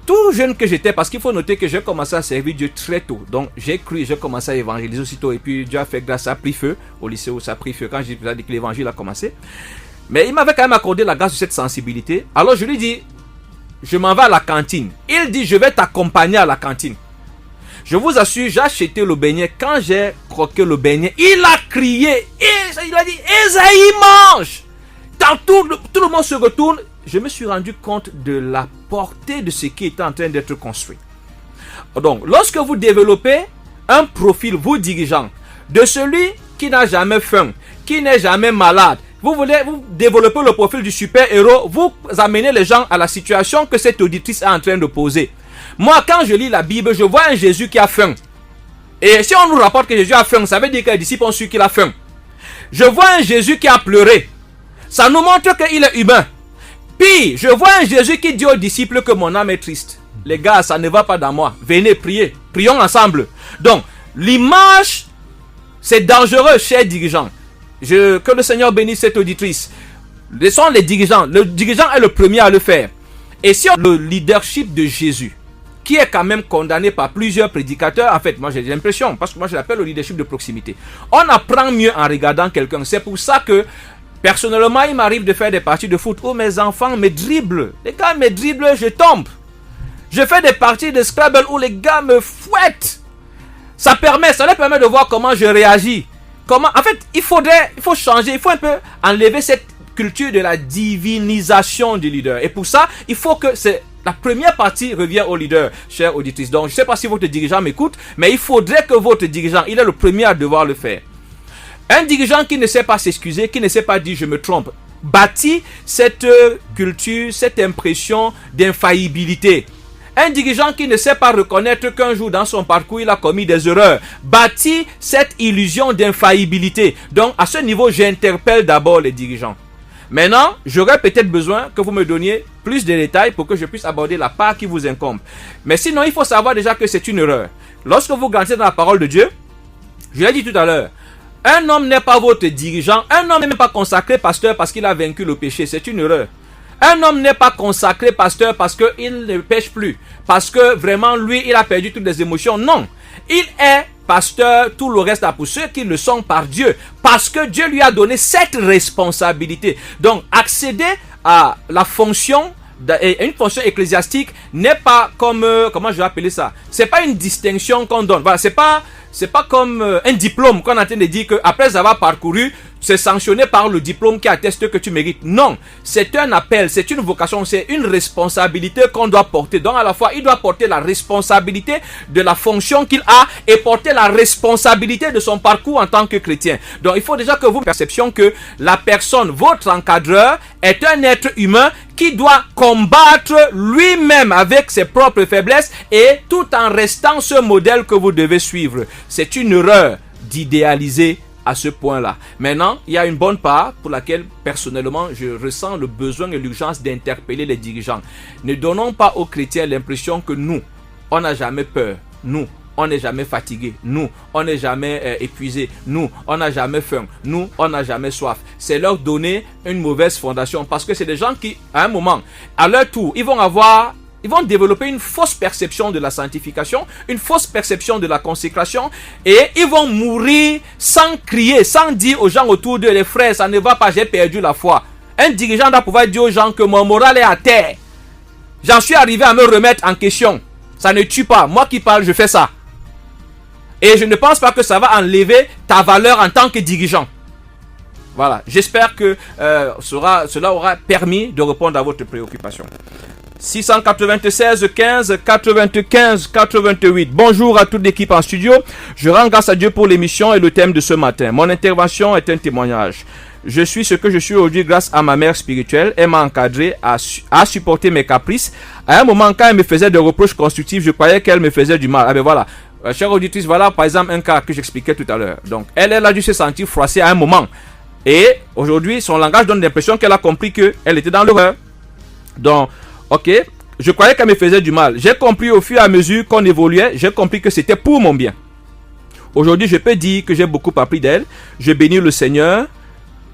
tout jeune que j'étais, parce qu'il faut noter que j'ai commencé à servir Dieu très tôt. Donc j'ai commencé à évangéliser aussitôt. Et puis Dieu a fait grâce, ça a pris feu. Au lycée où ça a pris feu, quand j'ai dit que l'évangile a commencé. Mais il m'avait quand même accordé la grâce de cette sensibilité. Alors je lui dis, je m'en vais à la cantine. Il dit, je vais t'accompagner à la cantine. Je vous assure, j'ai acheté le beignet. Quand j'ai croqué le beignet, il a crié. Il a dit, Esaïe mange. Dans tout le monde se retourne. Je me suis rendu compte de la portée de ce qui était en train d'être construit. Donc, lorsque vous développez un profil, vous dirigeant, de celui qui n'a jamais faim, qui n'est jamais malade, vous développez le profil du super-héros, vous amenez les gens à la situation que cette auditrice est en train de poser. Moi, quand je lis la Bible, je vois un Jésus qui a faim. Et si on nous rapporte que Jésus a faim, ça veut dire que les disciples ont su qu'il a faim. Je vois un Jésus qui a pleuré. Ça nous montre qu'il est humain. Puis, je vois un Jésus qui dit aux disciples que mon âme est triste. Les gars, ça ne va pas dans moi. Venez prier. Prions ensemble. Donc, l'image, c'est dangereux, chers dirigeants. Que le Seigneur bénisse cette auditrice. Ce sont les dirigeants. Le dirigeant est le premier à le faire. Et si le leadership de Jésus, qui est quand même condamné par plusieurs prédicateurs, en fait, moi j'ai l'impression, parce que moi je l'appelle le leadership de proximité. On apprend mieux en regardant quelqu'un. C'est pour ça que Personnellement, il m'arrive de faire des parties de foot où mes enfants me dribblent. Les gars me dribblent, je tombe. Je fais des parties de Scrabble où les gars me fouettent. Ça leur permet de voir comment je réagis. En fait, il faut changer, il faut un peu enlever cette culture de la divinisation du leader. Et pour ça, il faut que la première partie revienne au leader, chers auditrices. Donc, je ne sais pas si votre dirigeant m'écoute, mais il faudrait que votre dirigeant, il est le premier à devoir le faire. Un dirigeant qui ne sait pas s'excuser, qui ne sait pas dire je me trompe, bâtit cette culture, cette impression d'infaillibilité. Un dirigeant qui ne sait pas reconnaître qu'un jour dans son parcours il a commis des erreurs, bâtit cette illusion d'infaillibilité. Donc à ce niveau, j'interpelle d'abord les dirigeants. Maintenant, j'aurais peut-être besoin que vous me donniez plus de détails pour que je puisse aborder la part qui vous incombe. Mais sinon, il faut savoir déjà que c'est une erreur. Lorsque vous grandissez dans la parole de Dieu, je l'ai dit tout à l'heure, un homme n'est pas votre dirigeant. Un homme n'est même pas consacré pasteur parce qu'il a vaincu le péché. C'est une erreur. Un homme n'est pas consacré pasteur parce qu'il ne pêche plus. Parce que vraiment, lui, il a perdu toutes les émotions. Non. Il est pasteur, tout le reste pour ceux qui le sont par Dieu. Parce que Dieu lui a donné cette responsabilité. Donc, accéder à la fonction, une fonction ecclésiastique n'est pas comme, comment je vais appeler ça? C'est pas une distinction qu'on donne. Voilà, c'est pas comme un diplôme qu'on est en train de dire que après avoir parcouru, c'est sanctionné par le diplôme qui atteste que tu mérites. Non, c'est un appel, c'est une vocation, c'est une responsabilité qu'on doit porter. Donc à la fois, il doit porter la responsabilité de la fonction qu'il a et porter la responsabilité de son parcours en tant que chrétien. Donc il faut déjà que vous percepiez que la personne, votre encadreur, est un être humain qui doit combattre lui-même avec ses propres faiblesses et tout en restant ce modèle que vous devez suivre. C'est une erreur d'idéaliser à ce point-là. Maintenant, il y a une bonne part pour laquelle, personnellement, je ressens le besoin et l'urgence d'interpeller les dirigeants. Ne donnons pas aux chrétiens l'impression que nous, on n'a jamais peur. Nous, on n'est jamais fatigué. Nous, on n'est jamais épuisé. Nous, on n'a jamais faim. Nous, on n'a jamais soif. C'est leur donner une mauvaise fondation parce que c'est des gens qui, à un moment, à leur tour, ils vont développer une fausse perception de la sanctification, une fausse perception de la consécration et ils vont mourir sans crier, sans dire aux gens autour d'eux, les frères, ça ne va pas, j'ai perdu la foi. Un dirigeant doit pouvoir dire aux gens que mon moral est à terre. J'en suis arrivé à me remettre en question. Ça ne tue pas. Moi qui parle, je fais ça. Et je ne pense pas que ça va enlever ta valeur en tant que dirigeant. Voilà. J'espère que cela aura permis de répondre à votre préoccupation. 696 15 95 88. Bonjour à toute l'équipe en studio. Je rends grâce à Dieu pour l'émission et le thème de ce matin. Mon intervention est un témoignage. Je suis ce que je suis aujourd'hui grâce à ma mère spirituelle. Elle m'a encadré à supporter mes caprices. À un moment, quand elle me faisait des reproches constructifs, je croyais qu'elle me faisait du mal. Ah ben voilà. Chère auditrice, voilà par exemple un cas que j'expliquais tout à l'heure. Donc, elle a dû se sentir froissée à un moment. Et aujourd'hui, son langage donne l'impression qu'elle a compris qu'elle était dans l'erreur. Donc, ok, je croyais qu'elle me faisait du mal. J'ai compris au fur et à mesure qu'on évoluait, j'ai compris que c'était pour mon bien. Aujourd'hui, je peux dire que j'ai beaucoup appris d'elle. Je bénis le Seigneur.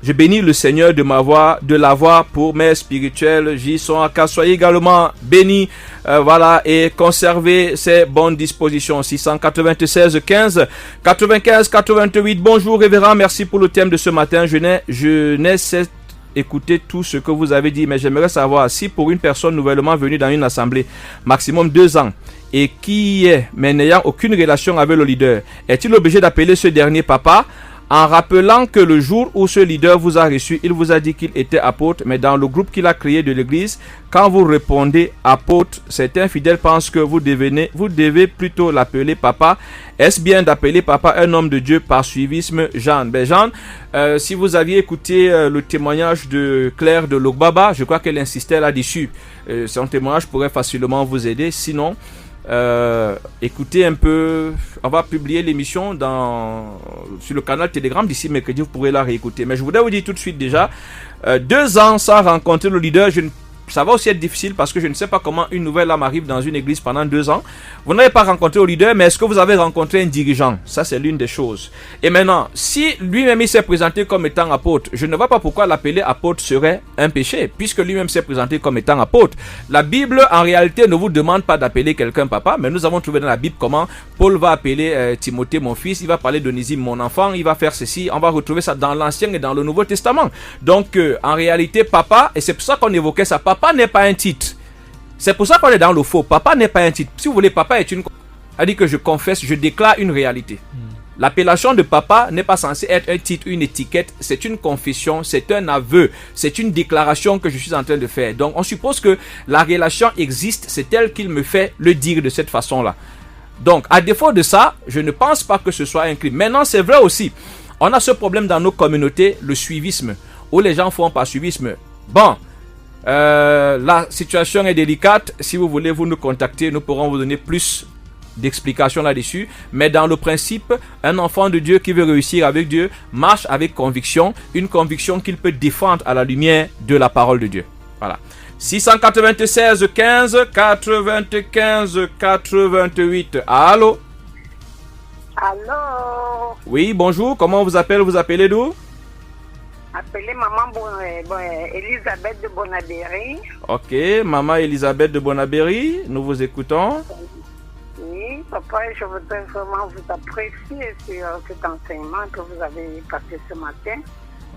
Je bénis le Seigneur de l'avoir pour mère spirituelle. J'y sont à soyez également bénis, voilà, et conservez ces bonnes dispositions. 696 15 95 88. Bonjour révérend, merci pour le thème de ce matin. Je n'ai cessé écouter tout ce que vous avez dit, mais j'aimerais savoir si pour une personne nouvellement venue dans une assemblée, maximum 2 ans, et qui est, mais n'ayant aucune relation avec le leader, est-il obligé d'appeler ce dernier papa, en rappelant que le jour où ce leader vous a reçu, il vous a dit qu'il était apôtre, mais dans le groupe qu'il a créé de l'église, quand vous répondez apôtre, certains fidèles pensent que vous devez plutôt l'appeler papa. Est-ce bien d'appeler papa un homme de Dieu par suivisme, Jeanne? Ben Jeanne, si vous aviez écouté le témoignage de Claire de Logbaba, je crois qu'elle insistait là-dessus. Son témoignage pourrait facilement vous aider. Sinon, écoutez un peu, on va publier l'émission sur le canal Telegram d'ici mercredi, vous pourrez la réécouter. Mais je voudrais vous dire tout de suite déjà, 2 ans sans rencontrer le leader, ça va aussi être difficile parce que je ne sais pas comment une nouvelle âme arrive dans une église pendant 2 ans. Vous n'avez pas rencontré le leader, mais est-ce que vous avez rencontré un dirigeant? Ça, c'est l'une des choses. Et maintenant, si lui-même il s'est présenté comme étant apôtre, je ne vois pas pourquoi l'appeler apôtre serait un péché, puisque lui-même s'est présenté comme étant apôtre. La Bible, en réalité, ne vous demande pas d'appeler quelqu'un papa, mais nous avons trouvé dans la Bible comment Paul va appeler Timothée mon fils, il va parler d'Onésime mon enfant, il va faire ceci. On va retrouver ça dans l'Ancien et dans le Nouveau Testament. Donc, en réalité, papa, et c'est pour ça qu'on évoquait ça, papa n'est pas un titre. C'est pour ça qu'on est dans le faux. Papa n'est pas un titre. Si vous voulez, papa est une... a dit que je confesse, je déclare une réalité. L'appellation de papa n'est pas censée être un titre, une étiquette. C'est une confession, c'est un aveu, c'est une déclaration que je suis en train de faire. Donc, on suppose que la relation existe, c'est elle qu'il me fait le dire de cette façon-là. Donc, à défaut de ça, je ne pense pas que ce soit un crime. Maintenant, c'est vrai aussi, on a ce problème dans nos communautés, le suivisme, où les gens font par suivisme. Bon, la situation est délicate. Si vous voulez, vous nous contactez, nous pourrons vous donner plus d'explications là-dessus. Mais dans le principe, un enfant de Dieu qui veut réussir avec Dieu marche avec conviction, une conviction qu'il peut défendre à la lumière de la parole de Dieu. Voilà. 696 15 95 88. Allô? Allô? Oui, bonjour. Comment on vous appelle? Vous appelez d'où? Appelez maman Elisabeth de Bonaberry. Ok, maman Elisabeth de Bonaberry, nous vous écoutons. Oui, papa, je voudrais vraiment vous apprécier sur cet enseignement que vous avez passé ce matin.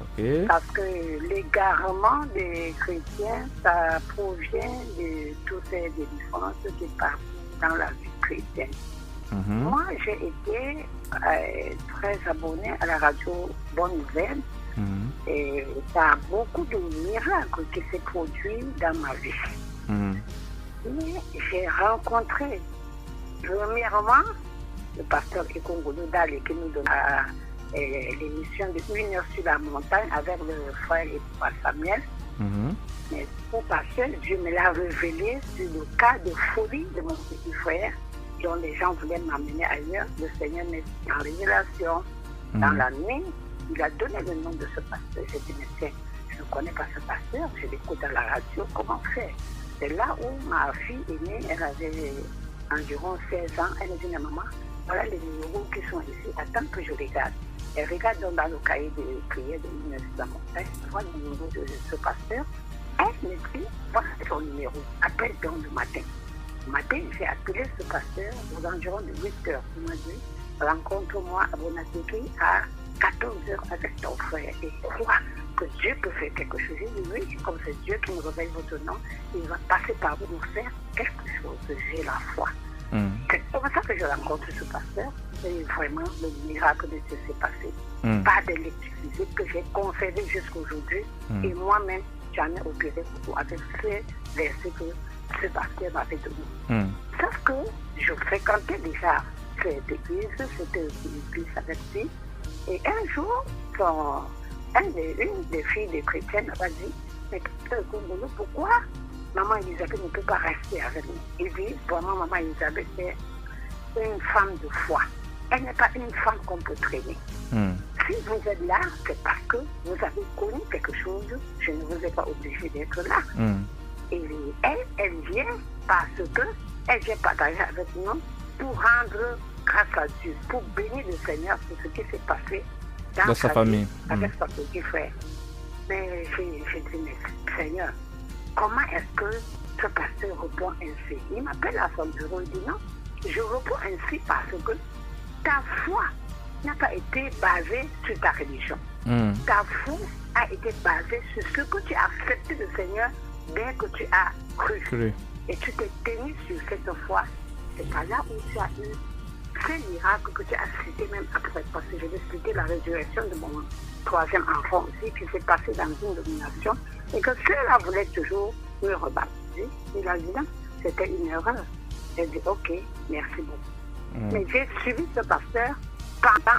Ok. Parce que l'égarement des chrétiens, ça provient de toutes ces délivrances qui passent dans la vie chrétienne. Moi, j'ai été très abonnée à la radio Bonne Nouvelle. Et ça a beaucoup de miracles qui s'est produit dans ma vie. Mais j'ai rencontré, premièrement, le pasteur Ekongolo Dale qui nous donne l'émission de 1 heure sur la montagne avec le frère et le Samuel. Mais pour pasteur, Dieu me l'a révélé sur le cas de folie de mon petit frère, dont les gens voulaient m'amener ailleurs. Le Seigneur m'a mis en révélation dans la nuit. Il a donné le nom de ce pasteur. J'ai dit, mais tiens, je ne connais pas ce pasteur, je l'écoute à la radio, comment faire? C'est là où ma fille est née, elle avait environ 16 ans. Elle a dit, maman, voilà les numéros qui sont ici, attends que je regarde. Elle regarde dans le cahier de prière de l'Université de la Montagne, elle voit le numéro de ce pasteur. Elle me dit, voici son numéro, appelle donc le matin. Le matin, j'ai appelé ce pasteur aux environs de 8 heures. Il m'a dit, rencontre-moi à Bonatiki à 14 heures avec ton frère et crois que Dieu peut faire quelque chose. J'ai dit oui, comme c'est Dieu qui me révèle votre nom, il va passer par vous pour faire quelque chose. J'ai la foi. C'est comme ça que je rencontre ce pasteur et vraiment le miracle de Dieu s'est passé. Pas d'électricité que j'ai conservé jusqu'à aujourd'hui et moi-même j'en ai opéré beaucoup avec ces versets que ce pasteur m'avait donné. Sauf que je fréquentais déjà cette église, c'était une église avec lui. Et un jour, une des filles des chrétiennes m'a dit, mais pourquoi maman Elisabeth ne peut pas rester avec nous? Il dit, vraiment, maman Elisabeth est une femme de foi. Elle n'est pas une femme qu'on peut traîner. Si vous êtes là, c'est parce que vous avez connu quelque chose, je ne vous ai pas obligé d'être là. Et elle vient parce qu'elle vient partager avec nous pour rendre grâce à Dieu, pour bénir le Seigneur pour ce qui s'est passé dans sa famille, avec son petit frère. Mais j'ai dit, mais Seigneur, comment est-ce que ce pasteur répond ainsi? Il m'appelle à son bureau, il dit non, je réponds ainsi parce que ta foi n'a pas été basée sur ta religion. Ta foi a été basée sur ce que tu as accepté du Seigneur, bien que tu as cru. Et tu t'es tenu sur cette foi. C'est pas là où tu as eu ces miracles que tu as cités même après, parce que je vais expliquer la résurrection de mon 3e enfant aussi, qui s'est passé dans une domination, et que ceux-là voulaient toujours me rebaptiser. Il a dit non, c'était une erreur. J'ai dit ok, merci beaucoup. Mais j'ai suivi ce pasteur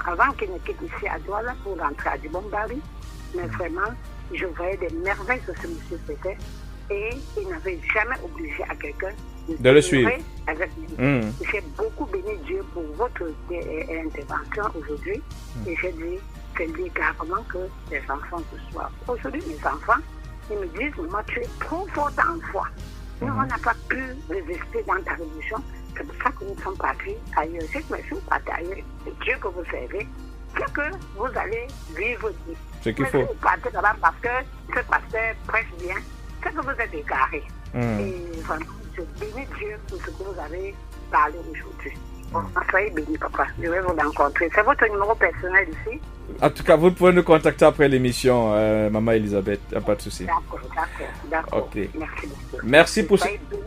avant qu'il ne quitte ici à Douala pour rentrer à Dibombari, mais vraiment, je voyais des merveilles que ce monsieur faisait, et il n'avait jamais obligé à quelqu'un de le suivre avec lui. J'ai beaucoup béni Dieu pour votre intervention aujourd'hui et j'ai dit c'est l'égarement que les enfants reçoivent. Aujourd'hui, mes enfants, ils me disent, moi, tu es trop forte en foi. Nous, on n'a pas pu résister dans ta religion. C'est pour ça que nous sommes partis ailleurs. C'est que si vous partez ailleurs, c'est Dieu que vous servez, c'est que vous allez vivre ici. C'est qu'il Mais faut. si vous partez là-bas parce que ce pasteur prêche bien, c'est que vous êtes égarés. Et vraiment, je bénis Dieu pour ce que vous avez parlé aujourd'hui. Bon, soyez bénis, papa. Je vais vous rencontrer. C'est votre numéro personnel ici? En tout cas, vous pouvez nous contacter après l'émission, Maman Elisabeth, y a pas de souci. D'accord. Ok. Merci beaucoup. Merci pour ce... Soyez bénis.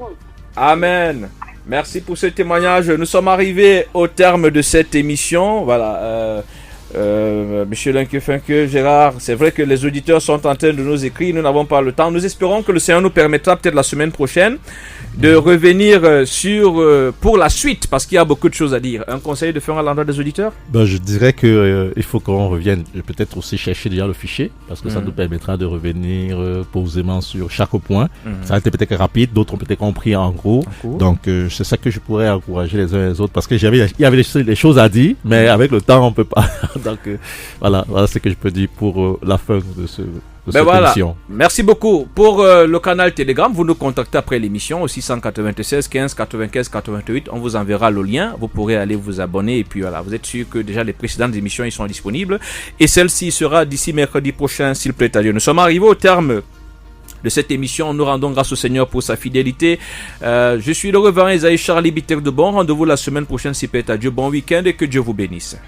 Amen. Merci pour ce témoignage. Nous sommes arrivés au terme de cette émission. Voilà. Monsieur Linkefunke, Gérard, c'est vrai que les auditeurs sont en train de nous écrire. Nous n'avons pas le temps. Nous espérons que le Seigneur nous permettra peut-être la semaine prochaine de revenir sur pour la suite, parce qu'il y a beaucoup de choses à dire. Un conseil de faire à l'endroit des auditeurs? Je dirais que il faut qu'on revienne peut-être aussi chercher déjà le fichier, parce que ça nous permettra de revenir posément sur chaque point. Ça a été peut-être rapide, d'autres ont peut-être compris en gros. Donc c'est ça que je pourrais encourager les uns les autres, parce que il y avait des choses à dire, mais avec le temps on peut pas. Donc voilà ce que je peux dire pour la fin de cette émission. Merci beaucoup. Pour le canal Telegram, vous nous contactez après l'émission au 696 15 95 88. On vous enverra le lien. Vous pourrez aller vous abonner et puis voilà, vous êtes sûr que déjà les précédentes émissions ils sont disponibles et celle-ci sera d'ici mercredi prochain s'il plaît à Dieu. Nous sommes arrivés au terme de cette émission. Nous rendons grâce au Seigneur pour sa fidélité. Je suis le révérend Esaïe Charlie Bitter de Bon. Rendez-vous la semaine prochaine s'il plaît à Dieu. Bon week-end et que Dieu vous bénisse.